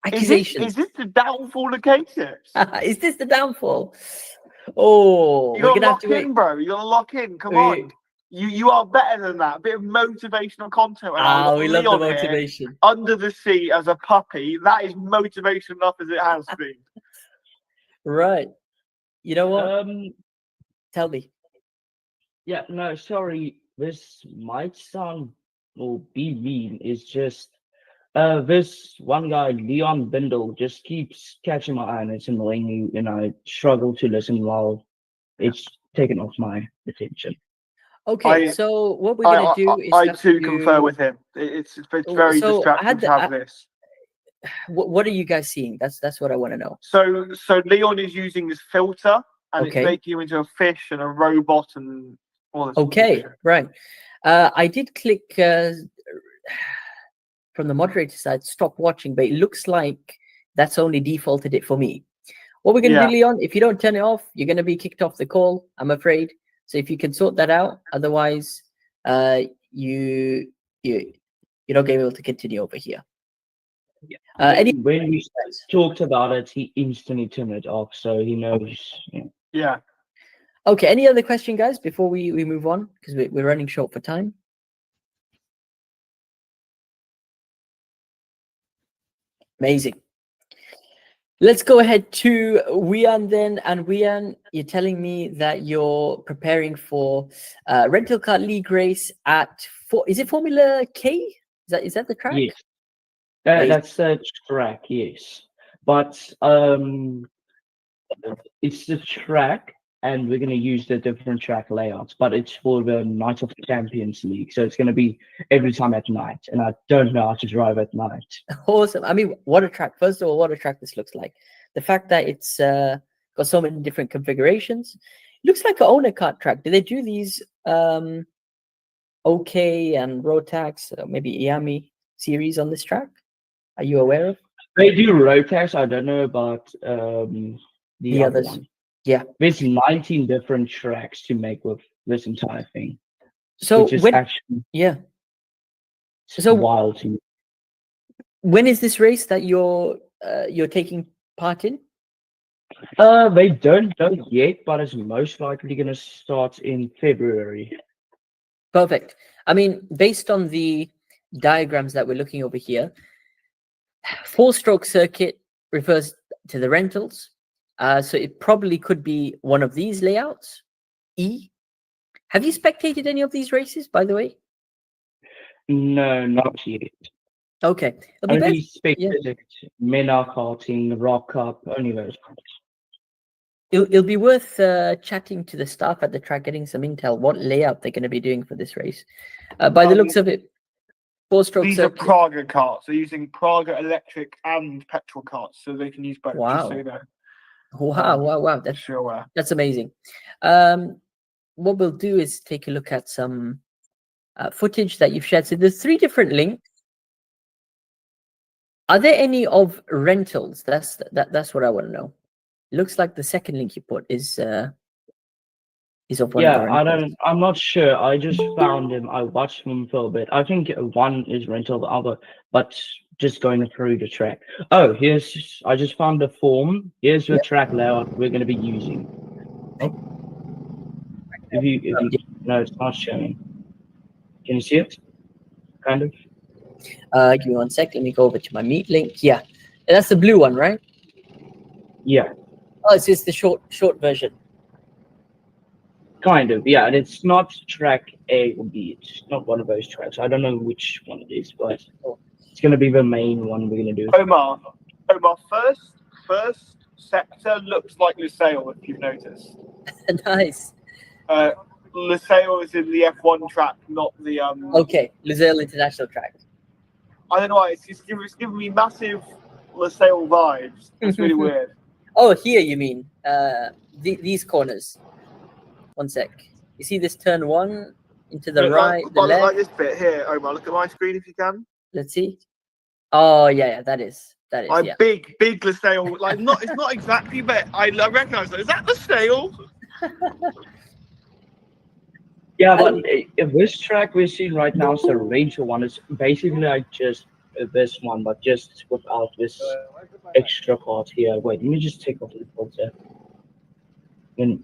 Accusations. Is this the downfall of KTips? Is this the downfall? Oh, You we're gotta gonna have lock to wait. in, bro. You gotta lock in. Come We- on. You are better than that. A bit of motivational content right now. We've we got love the Leon here, motivation. under the seat as a puppy. That is motivation enough as it has been. Right. You know what? Tell me. Yeah, no, sorry. This might sound or be mean. It's just this one guy, Leon Bindle, just keeps catching my eye and it's annoying me, and I struggle to listen while it's taken off my attention. Okay, so what we're gonna do is I have too to- confer with him. It's very So, I distracting had to the- have this. What are you guys seeing? That's what I want to know. So Leon is using this filter, and Okay. it's making him into a fish and a robot and all this. Okay, bullshit. right. I did click from the moderator side, stop watching, but it looks like that's only defaulted it for me. What we're gonna Yeah. do, Leon, if you don't turn it off, you're gonna be kicked off the call, I'm afraid. So if you can sort that out, otherwise, you're not gonna be able to continue over here. Any When we talked about it, he instantly turned it off, so he knows. Yeah. Okay, any other question, guys, before we move on? Because we're running short for time. Amazing. Let's go ahead to Wian then. And Wian, you're telling me that you're preparing for rental car league race at is it Formula K? Is that the track? Yes, Amazing. that's the track. Yes, but it's the track, and we're going to use the different track layouts. But it's for the Night of Champions League, so it's going to be every time at night, and I don't know how to drive at night. Awesome. I mean, what a track. First of all, what a track this looks like. The fact that it's got so many different configurations. Looks like an owner kart track. Do they do these OK and Rotax, maybe Iami series on this track? Are you aware of They do Rotax. I don't know about the other others? one. Yeah. There's 19 different tracks to make with this entire thing, So which is when actually yeah. So wild to me. when is this race that you're taking part in? They don't know yet, but it's most likely going to start in February. Perfect. I mean, based on the diagrams that we're looking over here, 4-stroke circuit refers to the rentals. So it probably could be one of these layouts. E. Have you spectated any of these races, by the way? No, not yet. Okay. It'll be Only best- spectated Mena Karting, Rock Cup, only those. It'll be worth chatting to the staff at the track, getting some intel, what layout they're going to be doing for this race. By the looks of it, 4-stroke These are circuit. Praga carts. They're using Praga electric and petrol carts, so they can use both. Wow. Just so you know. Wow. Just so you're aware. That's amazing. What we'll do is take a look at some footage that you've shared. So there's 3 different links. Are there any of rentals? That's what I want to know. Looks like the second link you put is of one of the rentals. I'm not sure. I just found him. I watched him for a bit. I think one is rental, the other, but just going through the track. Oh, I just found the form. Here's the track layout we're going to be using. If you no, it's not showing. Can you see it? Kind of. Give me 1 sec. Let me go over to my meet link. Yeah, that's the blue one, right? Yeah, Oh, it's just the short version. kind of. Yeah, and it's not track A or B. It's not one of those tracks. I don't know which one it is, but it's going to be the main one we're going to do. Omar, first sector looks like Lusail, if you've noticed. Nice. Lusail is in the F1 track, not the Okay, Lusail International Track. I don't know why it's giving me massive Lusail vibes. It's really weird. Oh, here you mean these corners. 1 sec. You see this turn 1 into the right, the Look left. like this bit here, Omar. Look at my screen if you can. Let's see. Oh yeah, that is. I'm Yeah. big Lusail. Like it's not exactly, but I recognise that. Is that Lusail? Yeah, but if this track we're seeing right now is the Ranger one. It's basically like just this one, but just without this extra part here. Wait, let me just take off the filter. in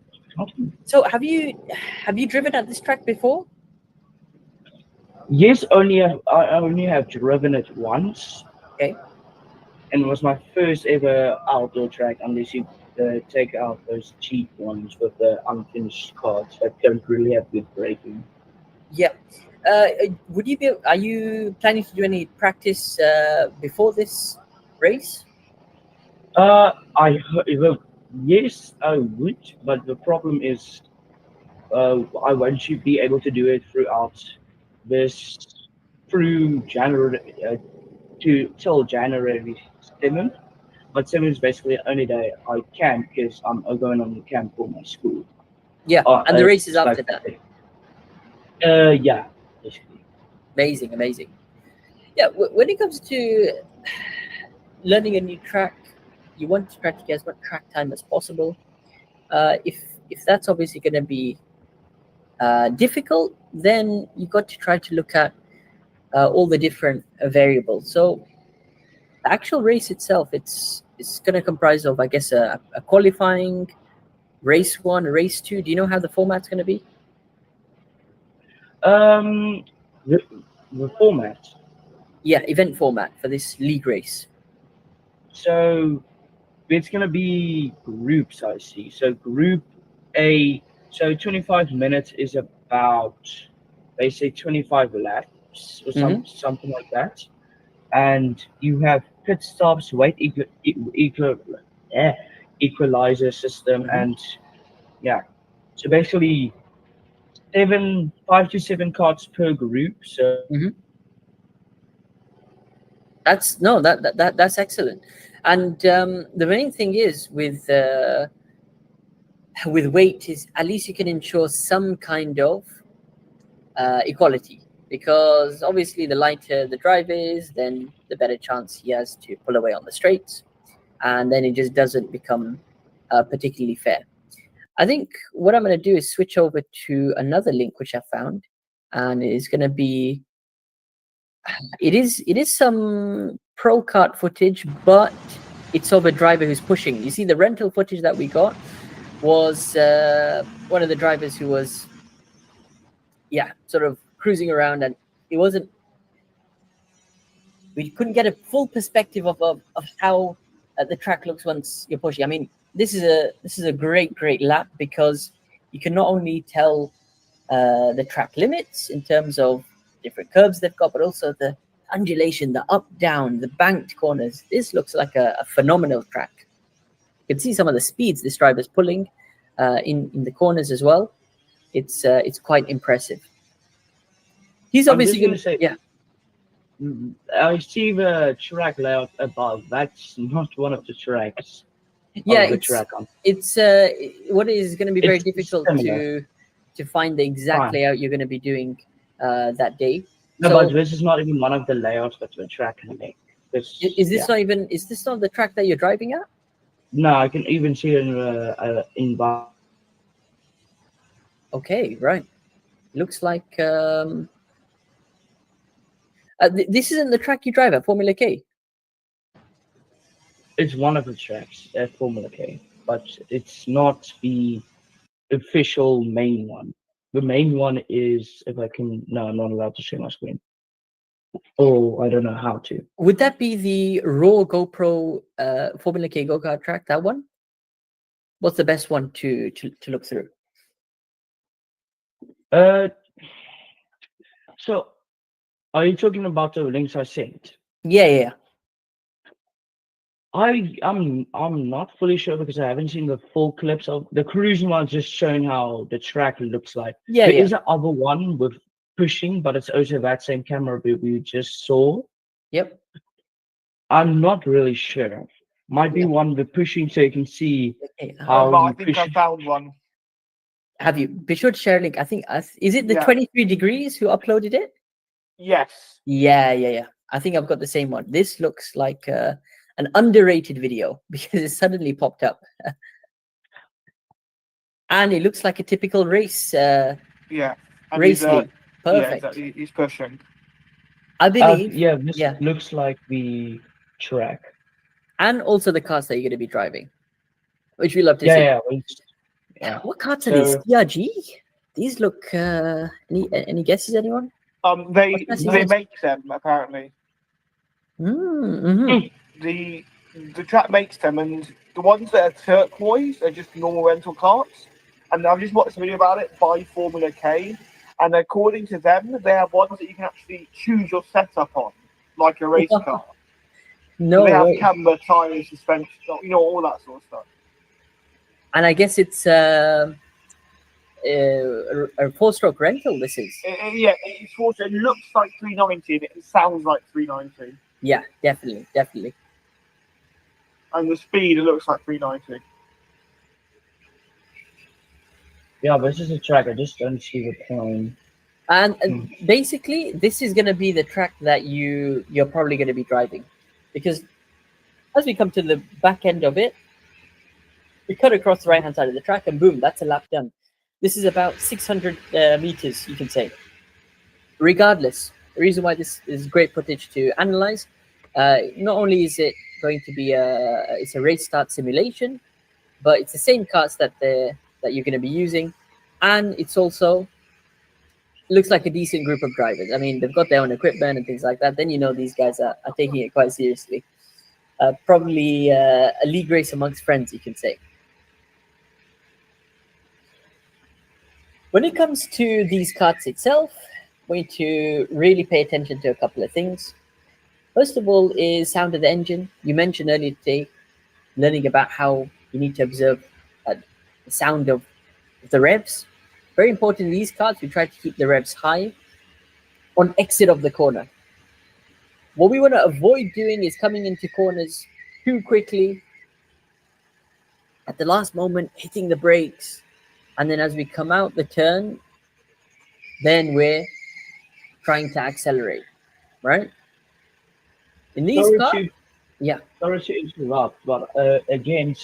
So have you driven at this track before? yes, I only have driven it once, Okay. and it was my first ever outdoor track. Unless you take out those cheap ones with the unfinished cards that don't really have good braking. Yeah. Would you be? Are you planning to do any practice before this race? Yes, I would, but the problem is, I won't you be able to do it throughout this through January to till January 7th. But 7th is basically the only day I can because I'm going on the camp for my school. Yeah, and the race is It's like after that. yeah, basically. Amazing, amazing. Yeah, when it comes to learning a new track, you want to try to get as much track time as possible. If that's obviously going to be difficult, then you got to try to look at all the different variables. So the actual race itself, it's going to comprise of, I guess, a qualifying, race 1, race 2. Do you know how the format's going to be? Um, the, the format. Yeah, event format for this league race. So it's gonna be groups, I see. So group A, so 25 minutes is about, they say 25 laps or something like that. And you have pit stops, eh, equalizer system, and yeah. So basically 5 to 7 cards per group. So That's excellent. And the main thing is with weight is at least you can ensure some kind of equality, because obviously the lighter the driver is, then the better chance he has to pull away on the straights, and then it just doesn't become particularly fair. I think what I'm going to do is switch over to another link which I found, and it's going to be it is some pro kart footage, but it's of a driver who's pushing. You see, the rental footage that we got was one of the drivers who was, yeah, sort of cruising around, and it wasn't. We couldn't get a full perspective of how the track looks once you're pushing. I mean, this is a great lap, because you can not only tell the track limits in terms of different curves they've got, but also the undulation, the up, down, the banked corners. This looks like a phenomenal track. You can see some of the speeds this driver's pulling in the corners as well. It's quite impressive. He's I'm obviously just going gonna to, say, yeah. I see the track layout above. That's not one of the tracks. Yeah, Of the track on. it's what is going to be very It's difficult similar. to find the exact Fine. layout you're going to be doing that day. No, So but this is not even one of the layouts that the track can make. is this not the track that you're driving at? No, I can even see it in Okay, right. Looks like this isn't the track you drive at, Formula K. It's one of the tracks at Formula K, but it's not the official main one. The main one is, if I can, no, I'm not allowed to share my screen. Oh, I don't know how to. Would that be the raw GoPro Formula K go-kart track, that one? What's the best one to look through? So are you talking about the links I sent? Yeah. I'm not fully sure because I haven't seen the full clips of the cruising one, just showing how the track looks like. Yeah, There yeah. is another one with pushing, but it's also that same camera we just saw. Yep. I'm not really sure. Might be one with pushing, so you can see Okay. how But I you think push I it. found one. Have you? Be sure to share a link. I think is it the Yeah. 23 degrees who uploaded it? Yes. Yeah. I think I've got the same one. This looks like an underrated video because it suddenly popped up. And it looks like a typical race Yeah. And race he's, league. yeah, Perfect. exactly. He's pushing. I believe. Yeah, this Yeah. looks like the track. And also the cars that you're going to be driving, which we love to Yeah, see. yeah. Yeah. What cards are these? So- CRG? These look. Any guesses, anyone? They What's that? make them apparently. Mm-hmm. The track makes them, and the ones that are turquoise are just normal rental carts. And I've just watched a video about it by Formula K, and according to them, they have ones that you can actually choose your setup on, like a race car. No They have way. camber, tires, suspension, all that sort of stuff. And I guess it's a 4-stroke rental. This is. Yeah, it looks like 390 and it sounds like 390. Yeah, definitely. And the speed, it looks like 390. Yeah, but this is a track. I just don't see the point. And basically, this is going to be the track that you're probably going to be driving, because as we come to the back end of it, we cut across the right-hand side of the track, and boom, that's a lap done. This is about 600 meters, you can say. Regardless, the reason why this is great footage to analyze, not only is it going to be it's a race start simulation, but it's the same carts that you're going to be using, and it's also looks like a decent group of drivers. I mean, they've got their own equipment and things like that. Then you know these guys are taking it quite seriously. Probably a league race amongst friends, you can say. When it comes to these carts itself, we need to really pay attention to a couple of things. First of all is sound of the engine. You mentioned earlier today, learning about how you need to observe the sound of the revs. Very important in these carts, we try to keep the revs high on exit of the corner. What we want to avoid doing is coming into corners too quickly, at the last moment, hitting the brakes, and then as we come out the turn, then we're trying to accelerate, right? In these cars, yeah. Sorry to interrupt, but again,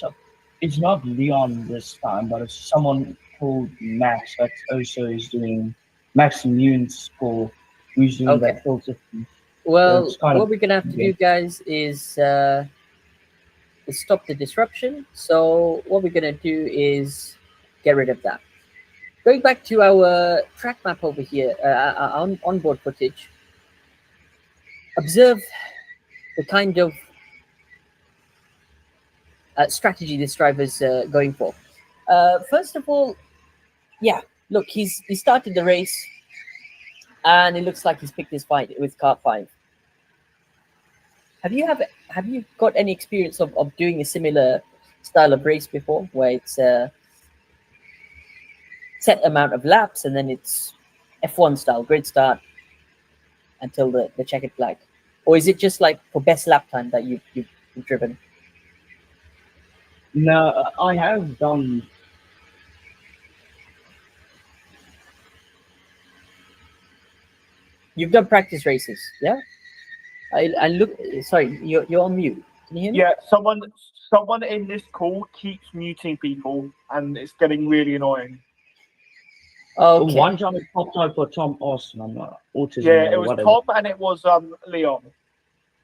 it's not Leon this time, but it's someone called Max that also is doing Max Immune's score, who's doing that filter. Well, what we're gonna have to do, guys, is stop the disruption. So what we're gonna do is get rid of that. Going back to our track map over here, onboard footage. Observe the kind of strategy this driver's going for. First of all, yeah, look, he started the race, and it looks like he's picked his fight with Kart 5. Have you got any experience of doing a similar style of race before, where it's a set amount of laps and then it's F1 style grid start until the checkered flag, or is it just like for best lap time that you've driven? No, I have done. You've done practice races, yeah? I look. Sorry, you're on mute. Can you hear me? Yeah, someone in this call keeps muting people, and it's getting really annoying. Okay. One time it popped out for Tom Austin on autism. Yeah, it was whatever. Tom and it was Leon.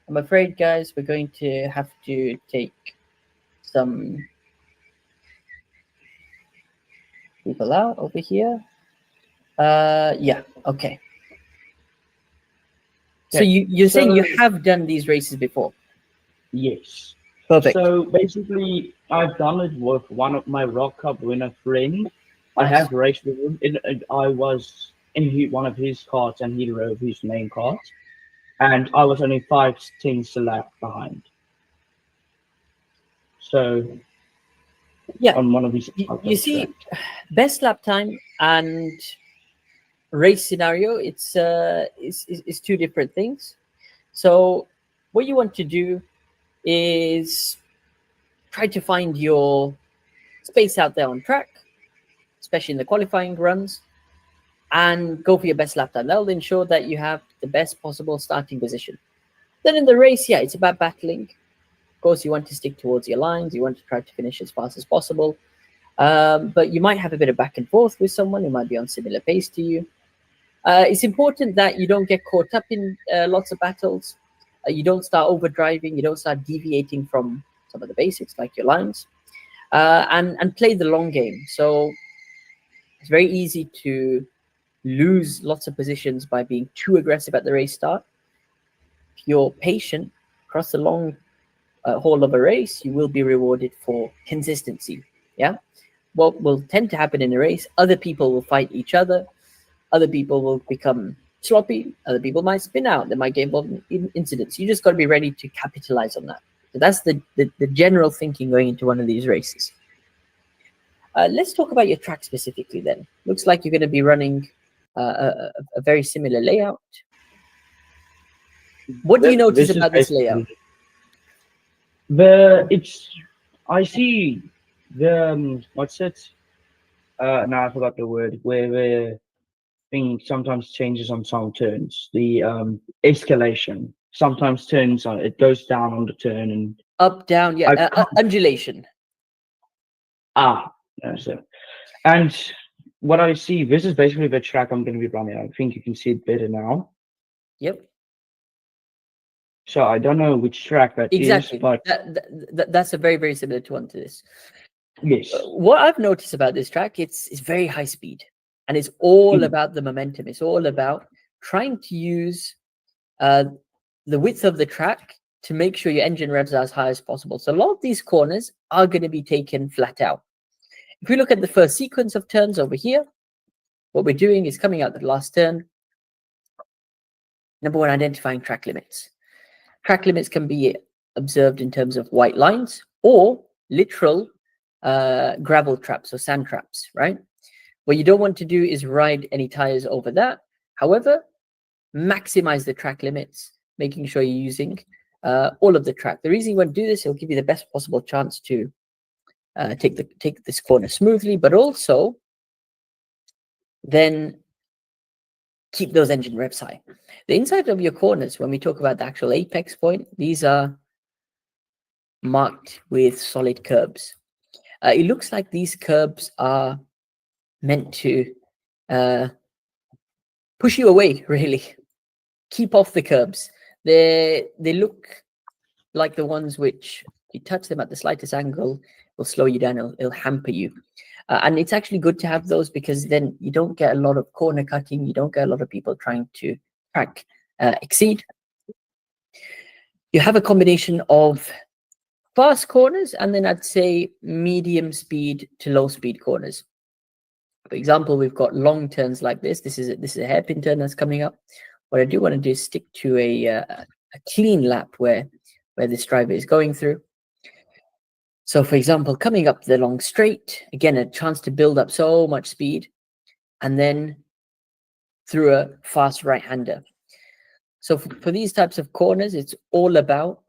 I'm afraid, guys, we're going to have to take some people out over here. Yeah. Okay. So you're saying you have done these races before? Yes. Perfect. So basically, I've done it with one of my Rock Cup winner friend. I have raced with him. I was in one of his carts, and he drove his main cart, and I was only 5 tenths a lap behind. So yeah, on one of these. You see, best lap time and race scenario, it's two different things. So what you want to do is try to find your space out there on track, especially in the qualifying runs, and go for your best lap time. That'll ensure that you have the best possible starting position. Then in the race, yeah, it's about battling. Of course, you want to stick towards your lines. You want to try to finish as fast as possible. But you might have a bit of back and forth with someone who might be on similar pace to you. It's important that you don't get caught up in lots of battles. You don't start overdriving. You don't start deviating from some of the basics like your lines. and play the long game. So it's very easy to lose lots of positions by being too aggressive at the race start. If you're patient across the long haul of a race, you will be rewarded for consistency. Yeah. What will tend to happen in a race, other people will fight each other, other people will become sloppy, other people might spin out, they might get involved in incidents. You just got to be ready to capitalize on that. So that's the general thinking going into one of these races. Let's talk about your track specifically then. Looks like you're going to be running a very similar layout. What do you notice about this layout? I see the what's it? No, I forgot the word. Where the thing sometimes changes on some turns. The escalation sometimes turns on. It goes down on the turn and up, down. Yeah, undulation. That's it. And what I see, this is basically the track I'm going to be running. I think you can see it better now. Yep. So I don't know which track that exactly. is, but that's a very, very similar one to this. Yes. What I've noticed about this track, it's very high speed, and it's all about the momentum. It's all about trying to use the width of the track to make sure your engine revs are as high as possible. So a lot of these corners are going to be taken flat out. If we look at the first sequence of turns over here, what we're doing is coming out the last turn. Number one, identifying track limits. Track limits can be observed in terms of white lines or literal gravel traps or sand traps, right? What you don't want to do is ride any tires over that. However, maximize the track limits, making sure you're using all of the track. The reason you want to do this, it'll give you the best possible chance to take this corner smoothly, but also then keep those engine revs high. The inside of your corners, when we talk about the actual apex point, these are marked with solid curbs. It looks like these curbs are meant to push you away, really. Keep off the curbs. They look like the ones which, if you touch them at the slightest angle, will slow you down, it'll hamper you. And it's actually good to have those because then you don't get a lot of corner cutting, you don't get a lot of people trying to track exceed. You have a combination of fast corners and then I'd say medium speed to low speed corners. For example, we've got long turns like this. This is a hairpin turn that's coming up. What I do want to do is stick to a clean lap where this driver is going through. So, for example, coming up the long straight, again, a chance to build up so much speed, and then through a fast right-hander. So for these types of corners, it's all about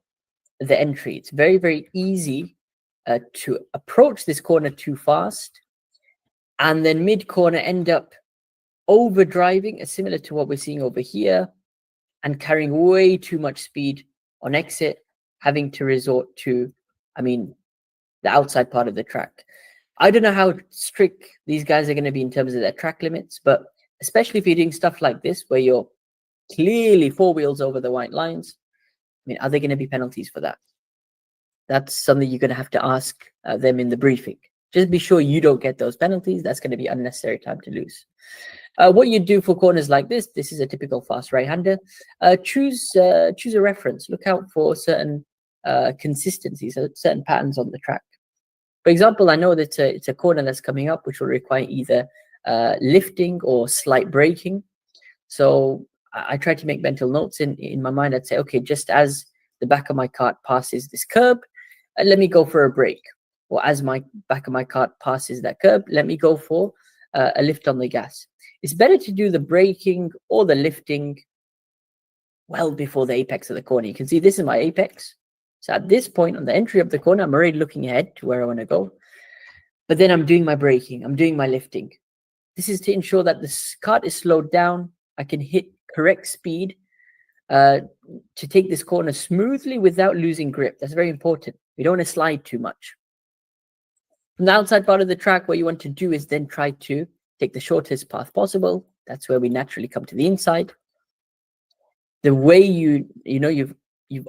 the entry. It's very, very easy to approach this corner too fast, and then mid-corner end up overdriving, similar to what we're seeing over here, and carrying way too much speed on exit, having to resort to, the outside part of the track. I don't know how strict these guys are going to be in terms of their track limits, but especially if you're doing stuff like this, where you're clearly 4 wheels over the white lines, are there going to be penalties for that? That's something you're going to have to ask them in the briefing. Just be sure you don't get those penalties. That's going to be unnecessary time to lose. What you do for corners like this is a typical fast right-hander. Choose a reference. Look out for certain consistencies, certain patterns on the track. For example, I know that it's a corner that's coming up, which will require either lifting or slight braking. So I try to make mental notes in my mind. I'd say, okay, just as the back of my cart passes this curb, let me go for a brake. Or as my back of my cart passes that curb, let me go for a lift on the gas. It's better to do the braking or the lifting well before the apex of the corner. You can see this is my apex. So at this point on the entry of the corner, I'm already looking ahead to where I want to go. But then I'm doing my braking, I'm doing my lifting. This is to ensure that the cart is slowed down. I can hit correct speed to take this corner smoothly without losing grip. That's very important. We don't want to slide too much. From the outside part of the track, what you want to do is then try to take the shortest path possible. That's where we naturally come to the inside. The way you've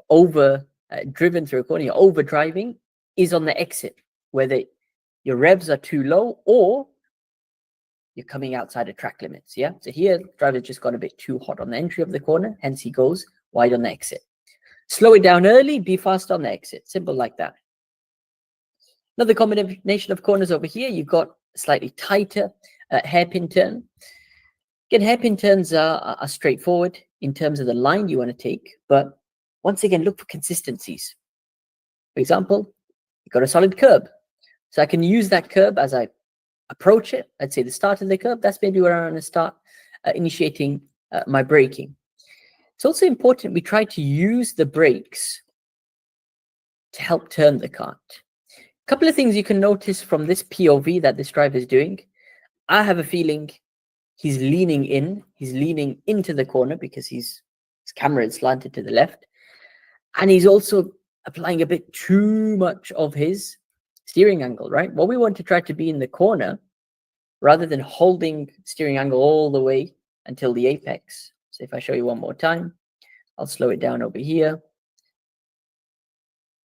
over driven through a corner, you're over driving, is on the exit where the your revs are too low, or you're coming outside of track limits. Yeah. So here, driver just got a bit too hot on the entry of the corner, hence he goes wide on the exit. Slow it down early, be fast on the exit. Simple like that. Another combination of corners over here, you've got a slightly tighter hairpin turn. Again, hairpin turns are straightforward in terms of the line you want to take, but once again, look for consistencies. For example, you've got a solid curb. So I can use that curb as I approach it. I'd say the start of the curb, that's maybe where I'm going to start initiating my braking. It's also important we try to use the brakes to help turn the kart. A couple of things you can notice from this POV that this driver is doing. I have a feeling he's leaning in. He's leaning into the corner because his camera is slanted to the left. And he's also applying a bit too much of his steering angle, right? What we want to try to be in the corner rather than holding steering angle all the way until the apex. So if I show you one more time, I'll slow it down over here.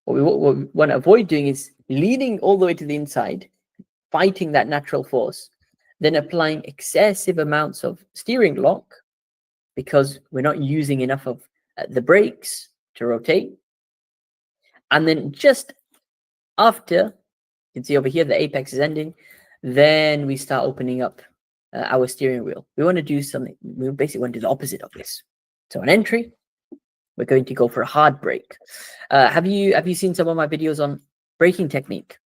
What we want to avoid doing is leaning all the way to the inside, fighting that natural force, then applying excessive amounts of steering lock because we're not using enough of the brakes to rotate. And then just after, you can see over here, the apex is ending, then we start opening up our steering wheel. We want to do something, we basically want to do the opposite of this. So on entry, we're going to go for a hard brake. Have you seen some of my videos on braking technique?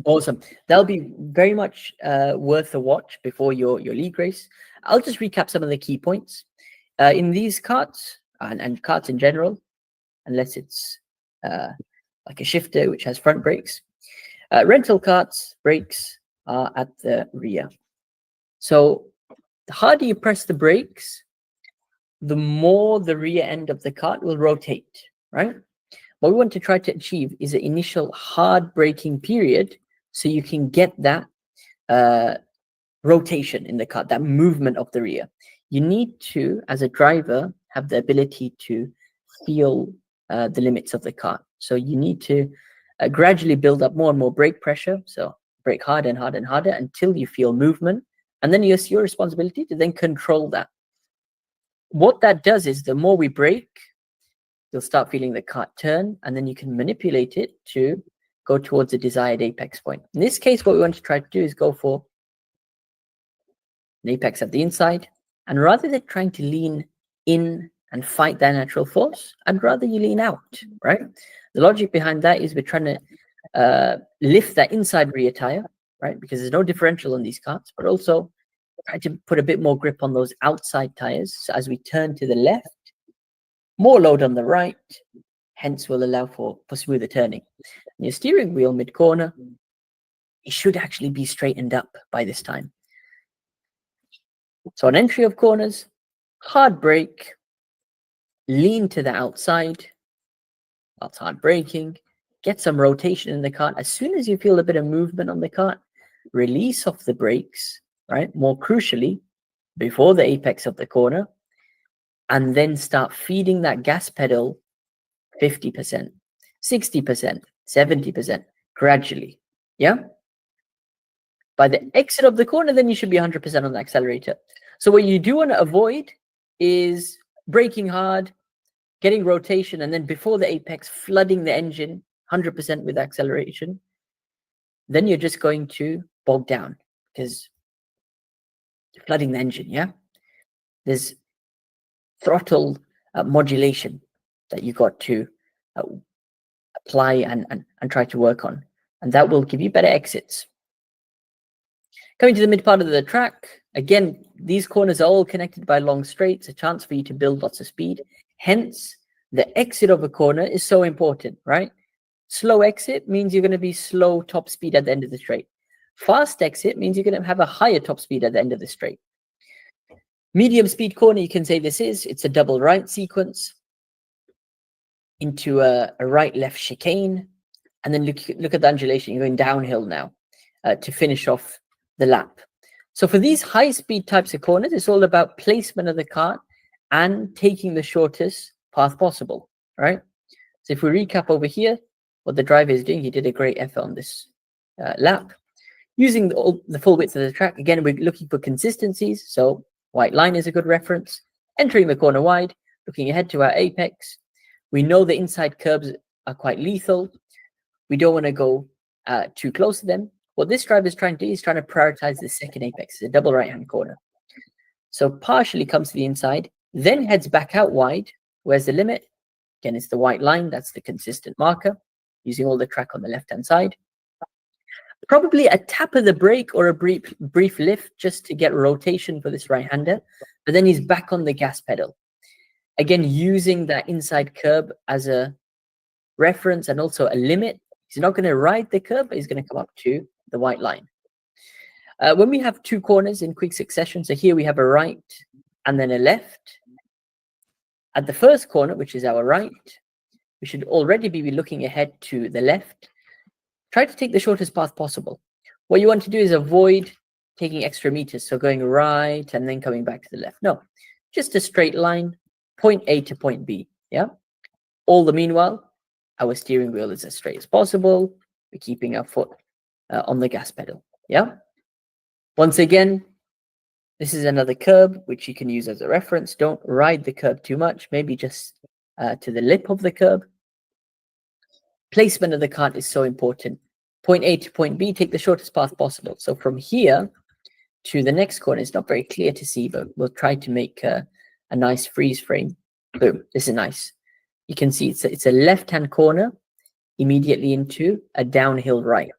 Awesome. That'll be very much worth a watch before your league race. I'll just recap some of the key points. In these karts, and karts in general, unless it's like a shifter which has front brakes, rental karts, brakes are at the rear. So the harder you press the brakes, the more the rear end of the kart will rotate, right? What we want to try to achieve is an initial hard braking period so you can get that rotation in the kart, that movement of the rear. You need to, as a driver, have the ability to feel the limits of the kart. So you need to gradually build up more and more brake pressure. So brake harder and harder and harder until you feel movement. And then it's your responsibility to then control that. What that does is the more we brake, you'll start feeling the kart turn, and then you can manipulate it to go towards the desired apex point. In this case, what we want to try to do is go for an apex at the inside. And rather than trying to lean in and fight that natural force, I'd rather you lean out, right? The logic behind that is we're trying to lift that inside rear tire, right? Because there's no differential on these karts, but also try to put a bit more grip on those outside tires. So as we turn to the left, more load on the right, hence will allow for smoother turning. And your steering wheel mid-corner, it should actually be straightened up by this time. So on entry of corners, hard brake, lean to the outside, whilst hard braking, get some rotation in the kart. As soon as you feel a bit of movement on the kart, release off the brakes, right? More crucially, before the apex of the corner, and then start feeding that gas pedal 50%, 60%, 70% gradually. Yeah. By the exit of the corner, then you should be 100% on the accelerator. So what you do want to avoid is braking hard, getting rotation, and then before the apex, flooding the engine 100% with acceleration. Then you're just going to bog down because you're flooding the engine. Yeah. There's throttle modulation that you got to apply and try to work on, and that will give you better exits. Coming to the mid part of the track, again, these corners are all connected by long straights, a chance for you to build lots of speed. Hence, the exit of a corner is so important, right? Slow exit means you're going to be slow top speed at the end of the straight. Fast exit means you're going to have a higher top speed at the end of the straight. Medium speed corner, you can say it's a double right sequence into a right-left chicane. And then look at the undulation. You're going downhill now to finish off the lap. So for these high-speed types of corners, it's all about placement of the kart and taking the shortest path possible, right? So if we recap over here, what the driver is doing, he did a great effort on this lap. Using the full width of the track, again, we're looking for consistencies. So white line is a good reference. Entering the corner wide, looking ahead to our apex. We know the inside curbs are quite lethal. We don't want to go too close to them. What this driver is trying to do is trying to prioritize the second apex, the double right-hand corner. So partially comes to the inside, then heads back out wide. Where's the limit? Again, it's the white line. That's the consistent marker, using all the track on the left-hand side. Probably a tap of the brake or a brief lift just to get rotation for this right-hander. But then he's back on the gas pedal. Again, using that inside curb as a reference and also a limit. He's not going to ride the curb, but he's going to come up to the white line. When we have two corners in quick succession, so here we have a right and then a left. At the first corner, which is our right, we should already be looking ahead to the left. Try to take the shortest path possible. What you want to do is avoid taking extra meters, so going right and then coming back to the left. No, just a straight line, point A to point B. Yeah. All the meanwhile, our steering wheel is as straight as possible. We're keeping our foot on the gas pedal. Yeah. Once again, this is another curb which you can use as a reference. Don't ride the curb too much, maybe just to the lip of the curb. Placement of the kart is so important. Point A to point B, take the shortest path possible. So from here to the next corner, it's not very clear to see, but we'll try to make a nice freeze frame. Boom, this is nice. You can see it's a left-hand corner immediately into a downhill right.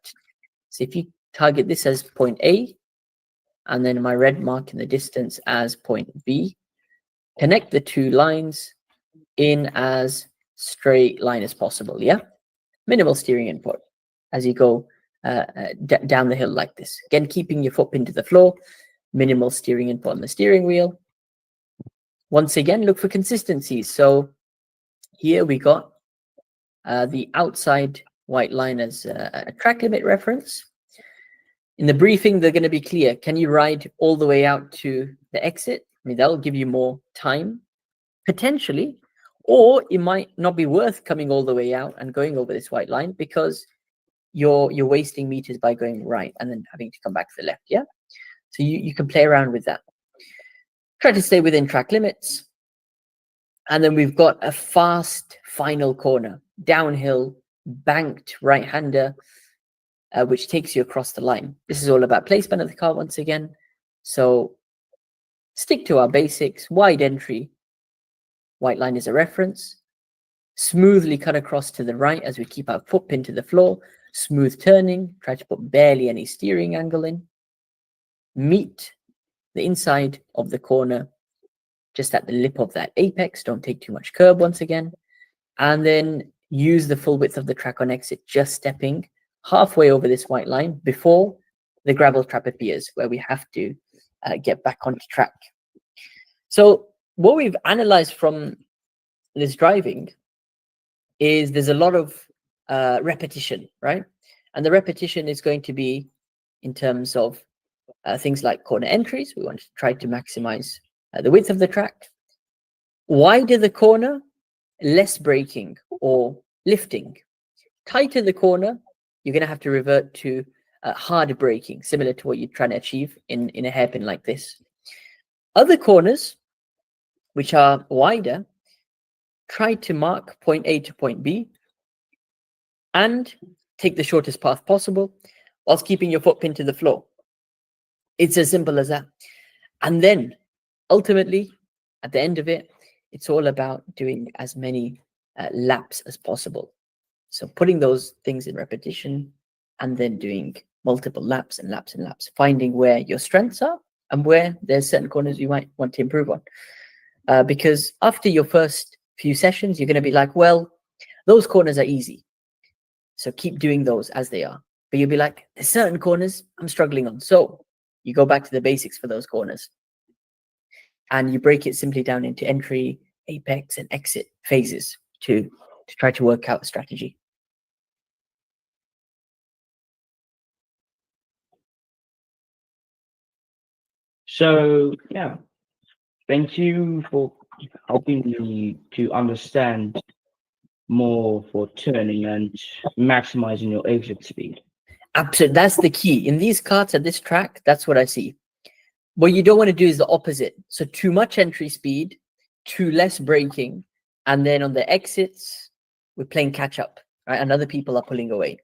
So if you target this as point A, and then my red mark in the distance as point B, connect the two lines in as straight line as possible, yeah? Minimal steering input as you go down the hill like this. Again, keeping your foot into the floor, minimal steering input on the steering wheel. Once again, look for consistencies. So here we got the outside white line as a track limit reference. In the briefing, they're going to be clear. Can you ride all the way out to the exit? I mean, that'll give you more time, potentially. Or it might not be worth coming all the way out and going over this white line because you're wasting meters by going right and then having to come back to the left, yeah? So you can play around with that. Try to stay within track limits. And then we've got a fast final corner, downhill, banked right-hander, which takes you across the line. This is all about placement of the car once again. So stick to our basics, wide entry, white line is a reference, smoothly cut across to the right as we keep our foot pinned to the floor, smooth turning, try to put barely any steering angle in, meet the inside of the corner, just at the lip of that apex, don't take too much curb once again, and then use the full width of the track on exit, just stepping halfway over this white line before the gravel trap appears, where we have to get back onto track. So what we've analyzed from this driving is there's a lot of repetition, right? And the repetition is going to be in terms of things like corner entries. We want to try to maximize the width of the track. Wider the corner, less braking or lifting. Tighter the corner, you're going to have to revert to hard braking, similar to what you're trying to achieve in a hairpin like this. Other corners, which are wider, try to mark point A to point B and take the shortest path possible whilst keeping your foot pinned to the floor. It's as simple as that. And then ultimately, at the end of it, it's all about doing as many laps as possible. So putting those things in repetition and then doing multiple laps and laps and laps, finding where your strengths are and where there's certain corners you might want to improve on. Because after your first few sessions, you're going to be like, well, those corners are easy. So keep doing those as they are. But you'll be like, there's certain corners I'm struggling on. So you go back to the basics for those corners. And you break it simply down into entry, apex, and exit phases to try to work out a strategy. So, yeah, thank you for helping me to understand more for turning and maximizing your exit speed. Absolutely, that's the key. In these karts at this track, that's what I see. What you don't want to do is the opposite. So too much entry speed, too less braking, and then on the exits, we're playing catch up, right? And other people are pulling away.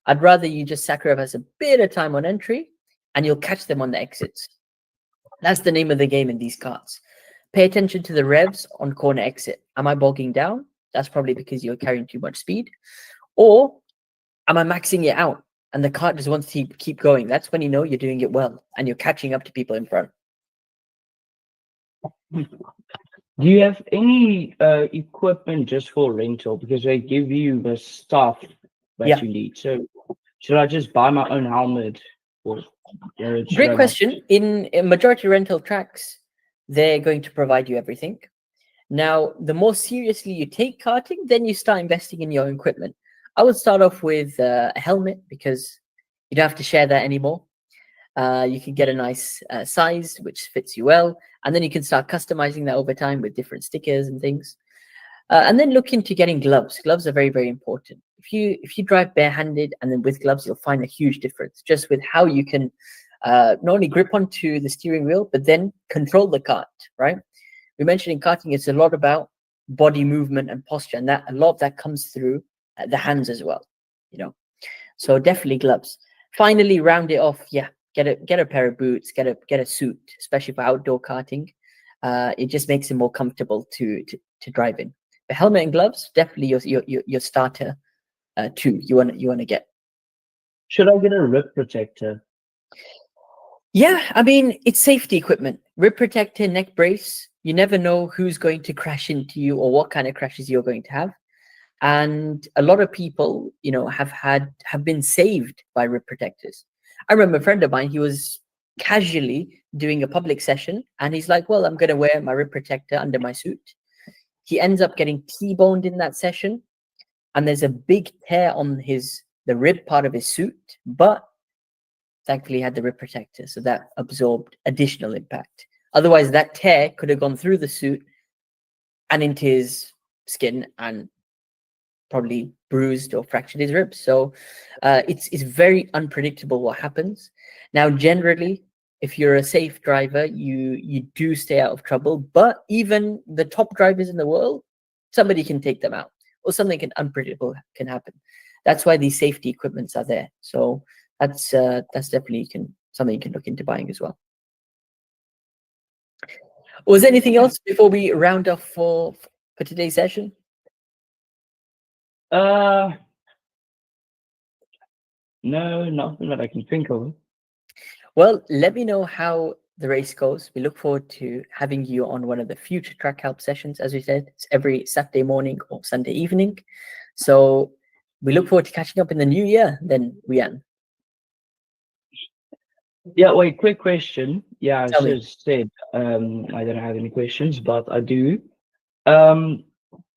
I'd rather you just sacrifice a bit of time on entry, and you'll catch them on the exits. That's the name of the game in these karts. Pay attention to the revs on corner exit. Am I bogging down? That's probably because you're carrying too much speed. Or am I maxing it out? And the kart just wants to keep going. That's when you know you're doing it well and you're catching up to people in front. Do you have any equipment just for rental? Because they give you the stuff that Yeah. you need. So should I just buy my own helmet? Or, should I Great not? question. In majority rental tracks, they're going to provide you everything. Now, the more seriously you take karting, then you start investing in your equipment. I would start off with a helmet because you don't have to share that anymore. You can get a nice size which fits you well, and then you can start customizing that over time with different stickers and things. And then look into getting gloves. Gloves are very, very important. If you drive barehanded and then with gloves, you'll find a huge difference just with how you can not only grip onto the steering wheel, but then control the kart, right? We mentioned in karting, it's a lot about body movement and posture, and that a lot of that comes through the hands as well, you know. So definitely gloves. Finally, round it off. Yeah, get a pair of boots, get a suit, especially for outdoor karting. It just makes it more comfortable to drive in. But helmet and gloves, definitely your starter too. You want to get. Should I get a rip protector? Yeah, I mean, it's safety equipment. Rib protector, neck brace. You never know who's going to crash into you or what kind of crashes you're going to have. And a lot of people, you know, have been saved by rib protectors. I remember a friend of mine, he was casually doing a public session and he's like, well, I'm going to wear my rib protector under my suit. He ends up getting T-boned in that session. And there's a big tear on the rib part of his suit, but thankfully he had the rib protector, so that absorbed additional impact. Otherwise, that tear could have gone through the suit and into his skin and probably bruised or fractured his ribs. So it's very unpredictable what happens. Now, generally, if you're a safe driver, you do stay out of trouble. But even the top drivers in the world, somebody can take them out, or something unpredictable can happen. That's why these safety equipments are there. So that's definitely something you can look into buying as well. Was there anything else before we round off for today's session? No, nothing that I can think of. Well, let me know how the race goes. We look forward to having you on one of the future track help sessions. As we said, it's every Saturday morning or Sunday evening. So we look forward to catching up in the new year then, Rian. Yeah, wait, quick question. Yeah, I Tell me. just said I don't have any questions, but I do.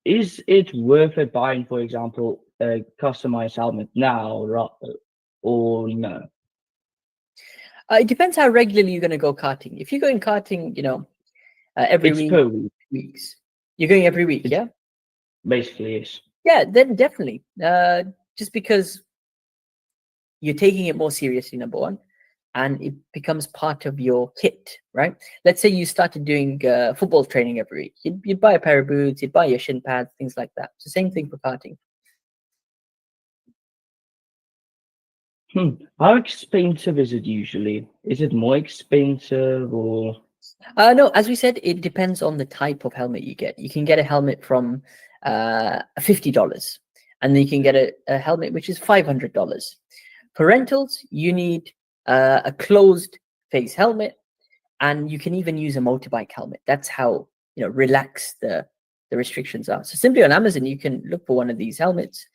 Is it worth it buying, for example, a customized helmet now or no? It depends how regularly you're going to go karting. If you're going karting, you know, every It's week, per week, weeks, you're going every week, yeah? basically, yes. Yeah, then definitely. Just because you're taking it more seriously, number one, and it becomes part of your kit, right? Let's say you started doing football training every week. You'd buy a pair of boots, you'd buy your shin pads, things like that. It's the same thing for karting. How expensive is it usually? Is it more expensive or? No, as we said, it depends on the type of helmet you get. You can get a helmet from $50, and then you can get a helmet which is $500. For rentals, you need a closed face helmet, and you can even use a motorbike helmet. That's how relaxed the restrictions are. So simply on Amazon, you can look for one of these helmets.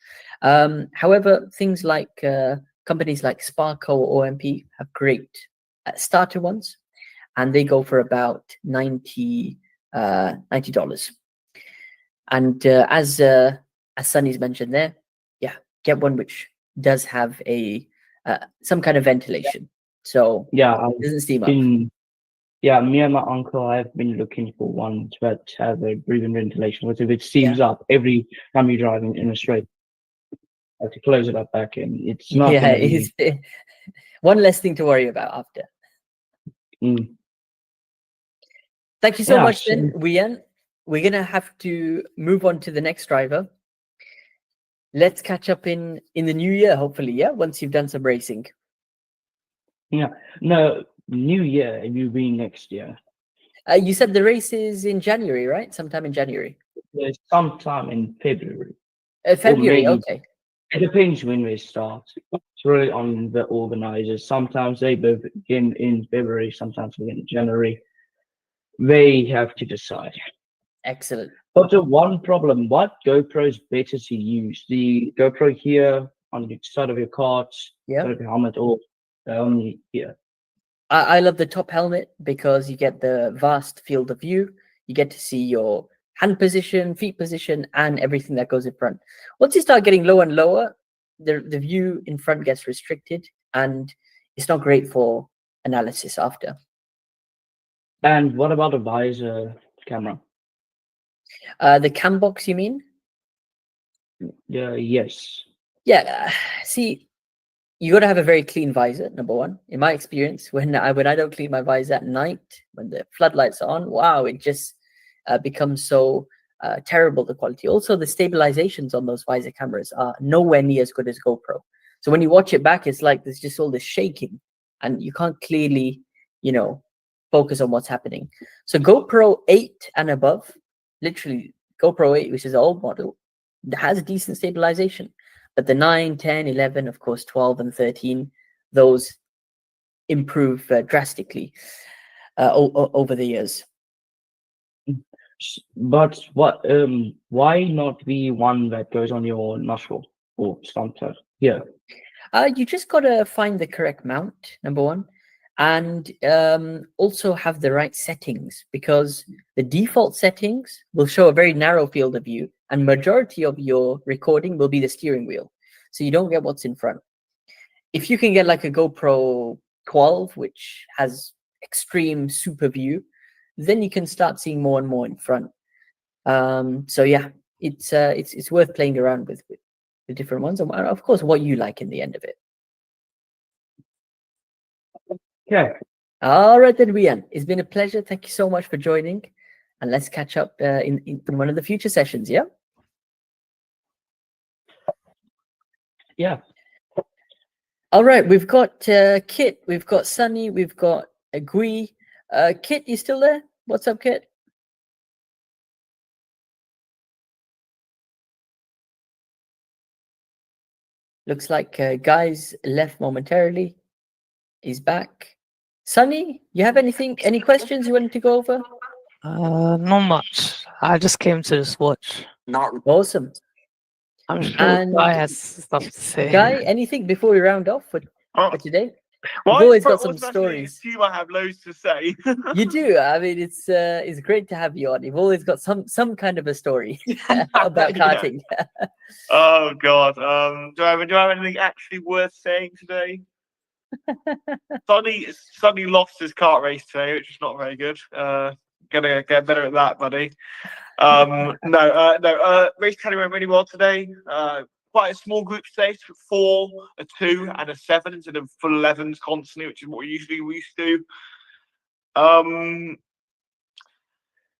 However, things like companies like Sparco or OMP have great starter ones, and they go for about $90. And as Sunny's mentioned there, yeah, get one which does have a some kind of ventilation, so Yeah, it doesn't steam up. in Yeah, me and my uncle have been looking for one that has a breathing ventilation. Because if it steams up every time you're driving in a straight, I have to close it up back in. It's not Yeah, going to be. it's one less thing to worry about after. Mm. Thank you so Yeah, much, so- then, Wian. We're gonna have to move on to the next driver. Let's catch up in the new year, hopefully. Yeah, once you've done some racing. No, New Year, you mean next year. You said the race is in January, right? Sometime in January. There's sometime in February. February. maybe- Okay. It depends when we start. It's really on the organizers. Sometimes they begin in February, sometimes begin in January. They have to decide. Excellent. But the one problem, what GoPro is better to use? The GoPro here on the side of your cart, Yeah. side of your helmet, or only here? I love the top helmet because you get the vast field of view. You get to see your hand position, feet position, and everything that goes in front. Once you start getting lower and lower, the view in front gets restricted, and it's not great for analysis after. And what about a visor camera? The cam box, you mean? Yeah, yes. Yeah. See, you got to have a very clean visor. Number one, in my experience, when I don't clean my visor at night, when the floodlights are on, wow, it just becomes so terrible, the quality. Also, the stabilizations on those visor cameras are nowhere near as good as GoPro. So when you watch it back, it's like there's just all this shaking, and you can't clearly, focus on what's happening. So GoPro 8 and above, literally GoPro 8, which is the old model, has decent stabilization. But the 9, 10, 11, of course, 12 and 13, those improve drastically over the years. But what? Why not the one that goes on your nostril or something? Yeah. You just got to find the correct mount, number one, and also have the right settings, because the default settings will show a very narrow field of view, and majority of your recording will be the steering wheel. So you don't get what's in front. If you can get like a GoPro 12, which has extreme super view, then you can start seeing more and more in front. So yeah, it's worth playing around with the different ones, and of course what you like in the end of it. Okay. All right then, Rian, it's been a pleasure. Thank you so much for joining, and let's catch up in one of the future sessions. Yeah. Yeah. All right, we've got Kit, we've got Sunny, we've got Gui. Kit, you still there? What's up, Kit? Looks like Guy's left momentarily. He's back. Sunny, you have any questions you wanted to go over? Not much. I just came to just watch. Awesome. I'm sure And Guy has stuff to say. Guy, anything before we round off for today? Well, You've always got some stories. Assume I have loads to say. You do. I mean, it's great to have you on. You've always got some kind of a story about karting. Oh God. Do I have anything actually worth saying today? Sonny lost his kart race today, which is not very good. Gonna get better at that, buddy. No. Race carry went really well today. Quite a small group today, 4, a 2, and a 7 instead of full 11s constantly, which is what we usually used to.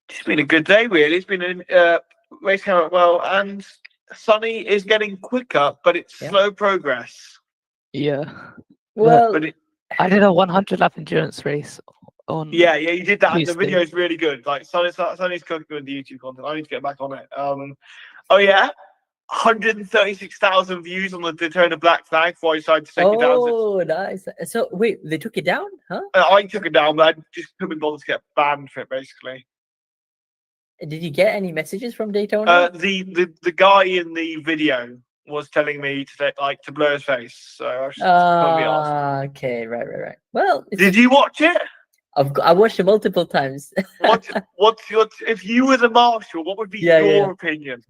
It's been a good day, really. It's been a race came out well, and Sonny is getting quicker, but it's slow progress. Yeah. Well, I did a 100 lap endurance race on. Yeah, you did that. And the Tuesday. video is really good. Like Sonny's cooking with the YouTube content. I need to get back on it. Oh yeah, 136,000 views on the Daytona Black Flag before I decided to take it down. Oh, nice. So wait, they took it down, huh? I took it down, but I just couldn't bother to get banned for it, basically. Did you get any messages from Daytona? The guy in the video was telling me to blur his face, so I was just couldn't be asked. Okay, right. Well, Did you watch it? I watched it multiple times. What's your if you were the marshal? What would be your opinion?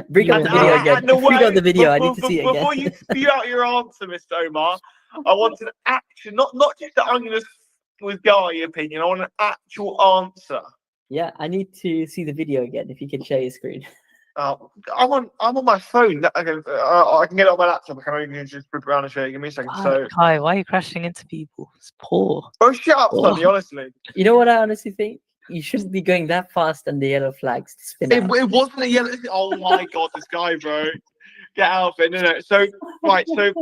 Bring up the video again. Bring up the video. I need to see it again. Before you spew out your answer, Mr. Omar, I want an action, not just that I'm going to with Guy opinion. I want an actual answer. Yeah, I need to see the video again. If you can share your screen. I'm on my phone. I can get it on my laptop. I can only just flip around and show you. Give me a second. So, Kai, why are you crashing into people? It's poor. oh, shut up, Oh. Sonny. Honestly, You know what I honestly think? You shouldn't be going that fast on the yellow flags to spin it out. wasn't a yellow. Oh my god, this guy, bro. Get out of it. No. So right. So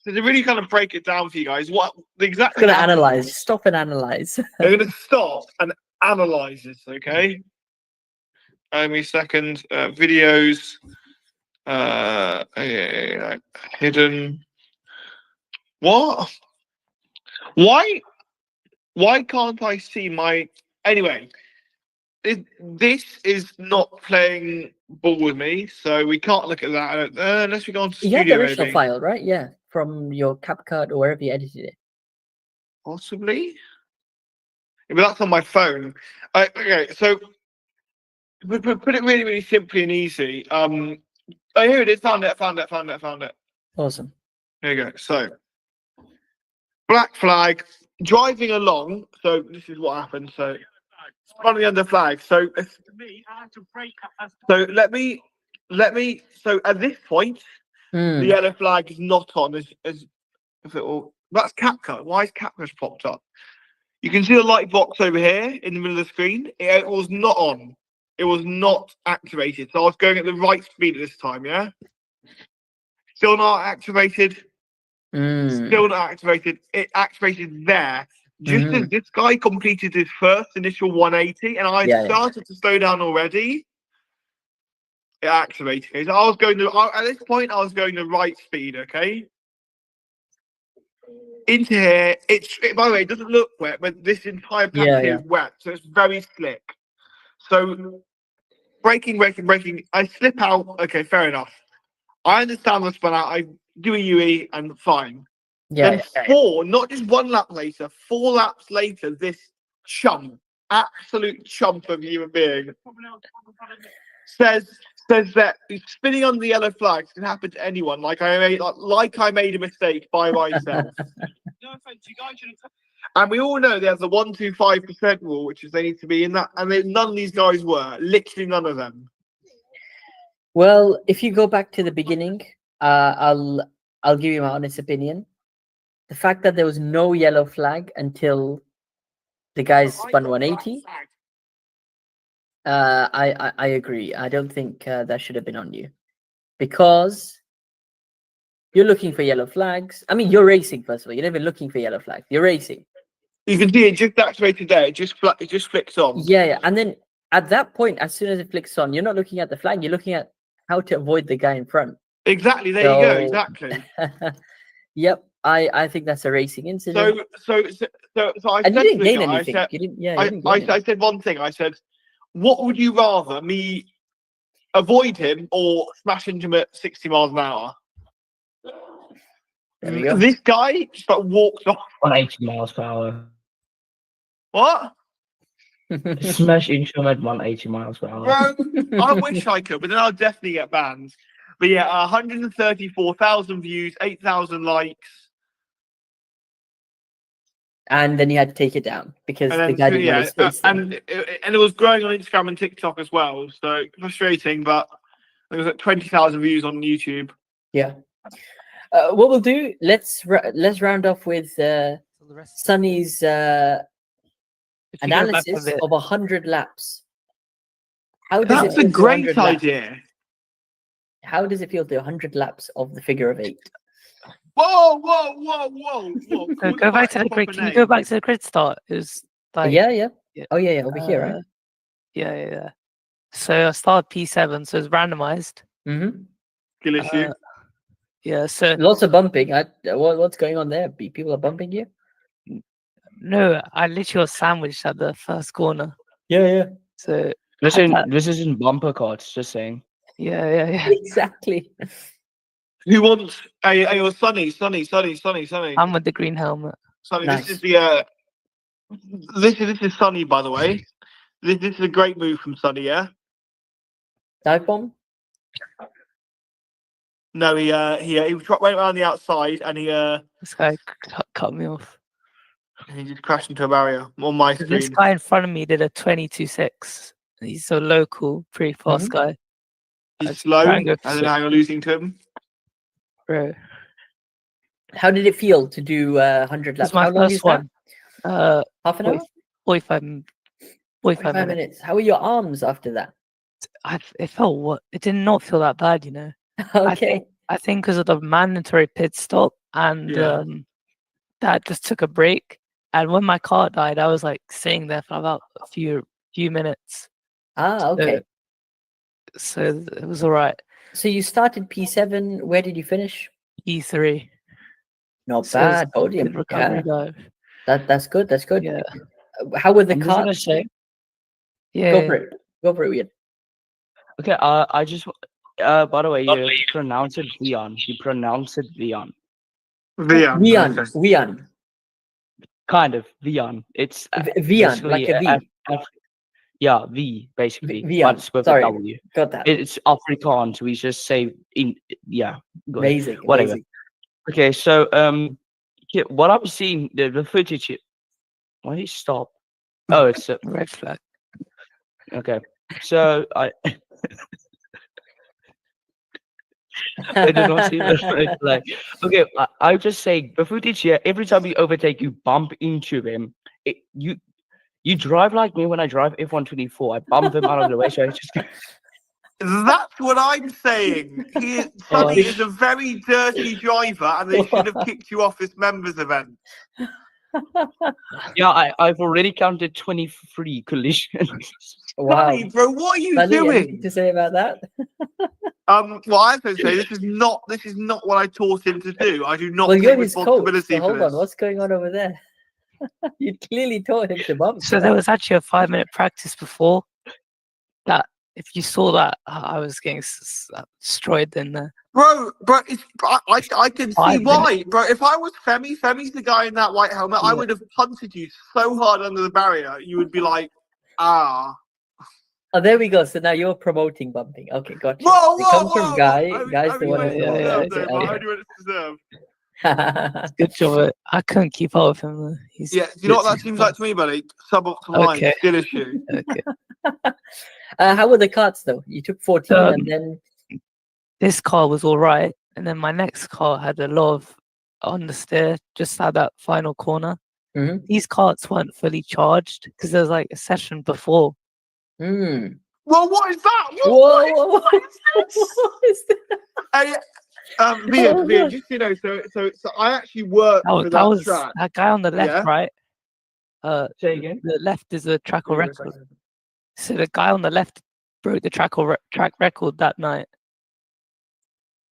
to really kind of break it down for you guys, what exactly? Gonna happened analyze. was Stop and analyze. They're gonna stop and analyze this. Okay. Give me a second. Videos. Hidden. What? Why can't I see my? Anyway, this is not playing ball with me, so we can't look at that unless we go on to You have the studio. original Maybe file, right? Yeah, from your CapCut or wherever you edited it. possibly. Yeah, but that's on my phone. Okay, so put it really, really simply and easy. Oh, here it is. Found it. Awesome. Here you go. So, black flag, driving along. So this is what happened. So, running under flag. So, let me. So at this point, the yellow flag is not on. As if it will. That's CapCut. Why is CapCut popped up? You can see the light box over here in the middle of the screen. It was not on. It was not activated. So I was going at the right speed at this time. Yeah. Still not activated. Still not activated. It activated there. Just as this guy completed his first initial 180, and I started to slow down already. It activated. So I was going at this point. I was going the right speed. Okay. Into here. By the way, it doesn't look wet, but this entire patch here is wet, so it's very slick. So braking. I slip out. Okay, fair enough. I understand the spun out. I do a UE and fine. Then four, not just one lap later, 4 laps later, this absolute chump of a human being, says that spinning on the yellow flags can happen to anyone. Like I made a mistake by myself. No offense, you guys shouldn't. And we all know there's the 125% rule, which is they need to be in that, and none of these guys were. Literally none of them. Well, if you go back to the beginning, I'll give you my honest opinion. The fact that there was no yellow flag until the guys spun 180, I agree. I don't think that should have been on you, because you're looking for yellow flags. I mean, you're racing, first of all. You're never looking for yellow flags. You're racing. You can see it just activated there. It just flicks on. Yeah. And then at that point, as soon as it flicks on, you're not looking at the flag. You're looking at how to avoid the guy in front. Exactly. There you go. Exactly. Yep. I think that's a racing incident. So I And said you didn't to the gain guy, anything. I said, You didn't. Yeah. You didn't gain I anything. said one thing. I said, what would you rather, me avoid him or smash into him at 60 miles an hour? There we go. This guy just walked off. 180 miles per hour. What? Smash into him at 180 miles per hour. Bro, I wish I could, but then I'll definitely get banned. But yeah, 134,000 views, 8,000 likes. And then you had to take it down because the guy didn't want to space them. And it was growing on Instagram and TikTok as well. So frustrating, but it was at 20,000 views on YouTube. Yeah. What we'll do? Let's round off with Sunny's analysis of 100 laps. That's a great idea. How does it feel to 100 laps of the figure of 8? Whoa! So go back to the grid. Can you go back to the grid start? It was like Yeah. Oh yeah, over here, right? Yeah. So I started P7, so it's randomized. Skill issue. Yeah. So Lots of bumping. What's going on there? People are bumping you? no, I literally was sandwiched at the first corner. Yeah. So This isn't bumper carts, just saying. Yeah. Exactly. Who wants? Hey, Sunny. I'm with the green helmet. Sunny, Nice. this is the this is Sunny, by the way. This is a great move from Sunny, yeah. Dive bomb? No, he went around the outside and he This guy cut me off. And he just crashed into a barrier on my screen. This guy in front of me did a 22.6. He's a local, pretty fast guy. He's Let's slow, try and and go then how you're losing to him. Bro, How did it feel to do 100 this laps? is my How long first is that? one. Half an hour? 45 45 minutes. minutes. How were your arms after that? It felt it did not feel that bad, you know. Okay. I think because of the mandatory pit stop and Yeah. that just took a break. And when my car died, I was like sitting there for about a few minutes. Okay. So it was all right. So you started P7. Where did you finish? E3. Not So it was bad. a Podium. good recovery dive. That's good. That's good. Yeah. How were the I'm just gonna carts? say. Yeah. Go for it. Go for it, Ian. Okay. I just. By the way, you pronounce it Vion. You pronounce it Vion. Vian. Vian. Kind of Vion. It's Vian, like a V. yeah, V basically. Vian. But it's with Sorry. a W. Got that. It's Afrikaans. We just say in yeah. Go ahead. Amazing. Whatever. Amazing. Okay, so yeah, what I'm seeing the footage. Why did he stop? Oh, it's Red flag. okay. So I I did not see the red flag. Okay, I just say the footage here. Every time you overtake, you bump into them. You drive like me when I drive F124. I bump them out of the way, so I just. That's what I'm saying. Sonny is a very dirty driver, and they should have kicked you off this members event. Yeah, I've already counted 23 collisions. Wow. Sonny, bro, what are you Sunny, doing? anything to say about that? Well, I have to say this is not what I taught him to do. I do not Well, take you're his coach. responsibility So for hold on. this. What's going on over there? You clearly taught him to bump. So there was actually a 5-minute practice before that. If you saw that, I was getting destroyed in there. Bro, I can see 5 why. minutes. Bro, if I was Femi's the guy in that white helmet, I Yeah. would have punted you so hard under the barrier, you would be like, ah. Oh, there we go. So now you're promoting bumping. Okay, gotcha. Whoa, It comes from whoa! Guy. Guy's the Only one when who's it's Yeah, deserved, though, but only when it's deserved. Good job. I couldn't keep up with him. Though. He's Yeah, do you know what that literally seems like to me, buddy? Suboptimal Okay. skill issue. Okay. How were the carts though? You took 14 Um, and then This car was all right, and then my next car had a lot of understeer just at that final corner. Mhm. These carts weren't fully charged because there was like a session before. Mm. Well, what is that? Whoa, What is this? Hey, Vian, God. just so you know, so I actually work for That that was track. that guy on the left, Yeah. right? Say again. The left is a track record. So the guy on the left broke the track record that night.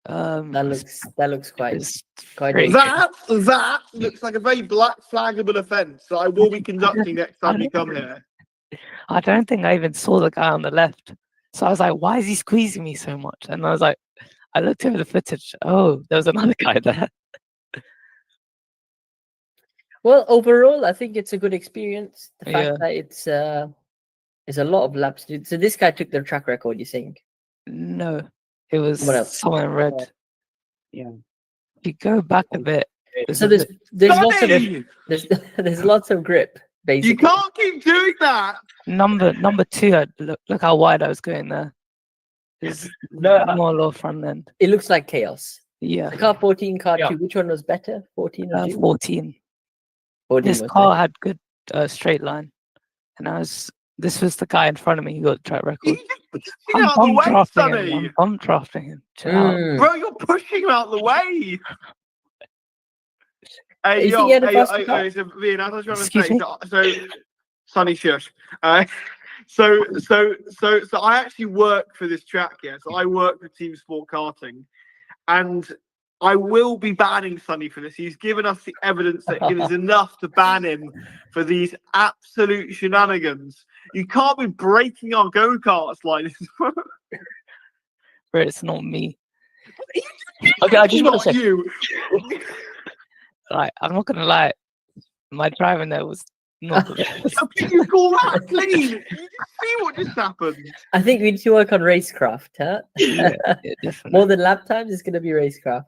That looks quite it's quite pretty decent. That looks like a very black flaggable offence that I will be conducting next time you come here. I don't think I even saw the guy on the left. So I was like, why is he squeezing me so much? And I was like, I looked over the footage. Oh, there was another guy there. Well, overall, I think it's a good experience. The fact Yeah. that it's a lot of laps. So this guy took the track record. You think? No, it was What else? someone in red. Yeah. If you go back a bit, So there's lots of Sonny! there's lots of grip. You Basically, can't keep doing that. number 2. Look how wide I was going there. There's No, more low front end. it looks like chaos. Yeah, The car 14, car Yeah. 2. Which one was better? 14 or 2? 14. 14 This was car better. had good straight line, and this was the guy in front of me who got the track You record. just I'm pushing out the bum way, drafting him. Sonny. I'm bum drafting him. Chill out. Mm. Bro, you're pushing him out the way. Hey, Is yo, he at a hey, faster hey, car? hey, so, Vian, I was trying to Excuse say, me? so Sonny, shush. So I actually work for this track, yeah. So I work for Team Sport Karting, and I will be banning Sonny for this. He's given us the evidence that it is enough to ban him for these absolute shenanigans. You can't be breaking our go-karts like this. But it's not me. Okay, I just want Not to say. you. Like, I'm not gonna lie. My driving there was not the best. How can you call that clean? You just see what just happened. I think we need to work on racecraft, huh? Yeah, definitely. More than lap times, it's going to be racecraft.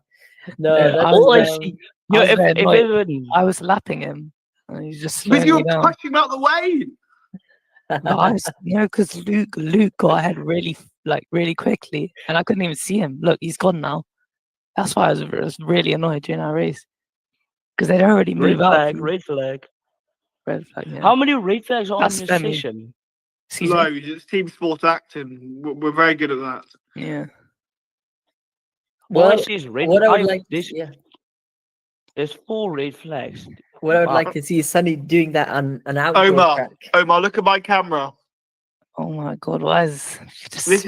No, Yeah, that's, I All I was see, I was very if annoyed. everyone, I was lapping him. And he's just Because slowing you me were down. pushing him out the way. No, because Luke got ahead really quickly, and I couldn't even see him. Look, he's gone now. That's why I was really annoyed during our race because they'd already Red moved out. flag, from- red flag. Red flag. Yeah. How many red flags are That's on your Femi. session? Excuse me. Loads. It's team sport acting. We're very good at that. Yeah. All I Well, see is red. what I would like, yeah, There's 4 red flags. what I would Wow. like to see is Sunny doing that on an outdoor Omar, track. Omar, look at my camera. Oh my God, why is just, This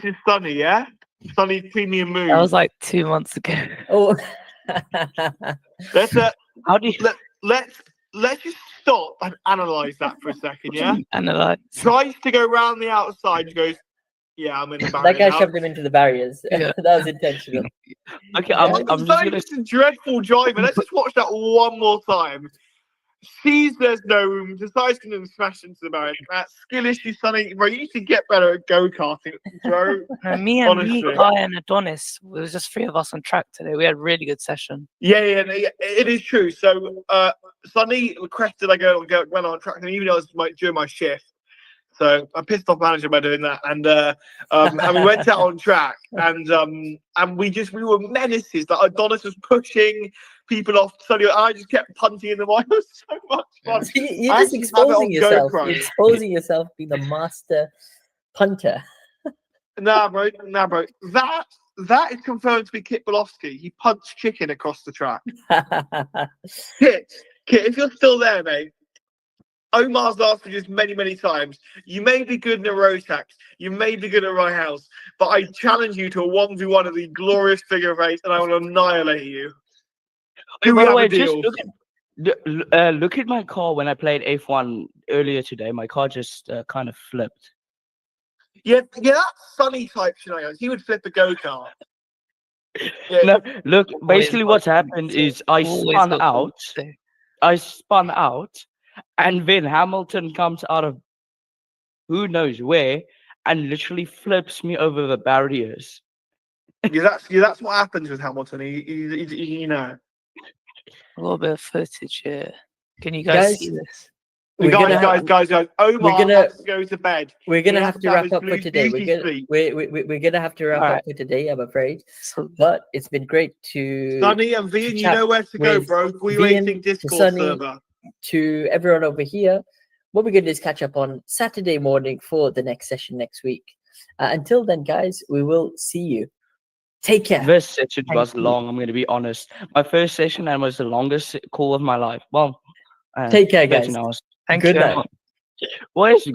is Sunny, yeah? Sunny premium mood. that was like 2 months ago. Oh, Let's How do you? let's just stop and analyze that for a second, yeah? And they're like, Tries to go round the outside and goes, yeah, I'm in the barrier that guy now. shoved him into the barriers. Yeah. That was intentional. Okay, Yeah. I'm just Sunny's gonna. just a dreadful driver. Let's just watch that one more time. Sees there's no room, decides to smash into the barrier. That skill issue, Sunny, bro, you need to get better at go karting, bro. me, Honestly. Guy, and Adonis. It was just 3 of us on track today. We had a really good session. Yeah, it is true. So, Sunny requested I went on track, and even though it was during my shift, so I pissed off manager by doing that, and we went out on track, and we were menaces. Like Adonis was pushing people off. Sunny, I just kept punting in the line. It was so much fun. So you're I just actually have it on exposing yourself. GoPro. You're exposing yourself being the master punter. Nah, bro. That is confirmed to be Kit Bolofsky. He punched chicken across the track. Kit, if you're still there, mate. Omar's asked for this many times. You may be good in a Rotax, you may be good at Rye House, but I challenge you to a 1v1 of the glorious figure of 8, and I will annihilate you. Do we By the have way, a deal? just look at my car when I played F1 earlier today. My car just kind of flipped. Yeah, that's Sunny type scenarios. He would flip a go-kart. Yeah, No, look. Always Basically, got what's something happened to say. is I Always spun got out. something to say. And then Hamilton comes out of who knows where and literally flips me over the barriers. that's what happens with Hamilton. He you know. A little bit of footage here. Can you guys see this? We're gonna Guys. Omar has to go to bed. We're gonna He have has to to have wrap his up for blue today. beauty sleep. We're gonna have to wrap Alright. up for today, I'm afraid. So, But it's been great to Sunny and Vian, you chat know where to go, with bro. We Vian, waiting to Discord Sunny. server. to everyone over here. What we're gonna do is catch up on Saturday morning for the next session next week. Until then, guys, we will see you. Take care. This session Thank was you. long. I'm going to be honest. My first session and was the longest call of my life. Well, Take care, guys. 13 hours. thank Good you. night. What is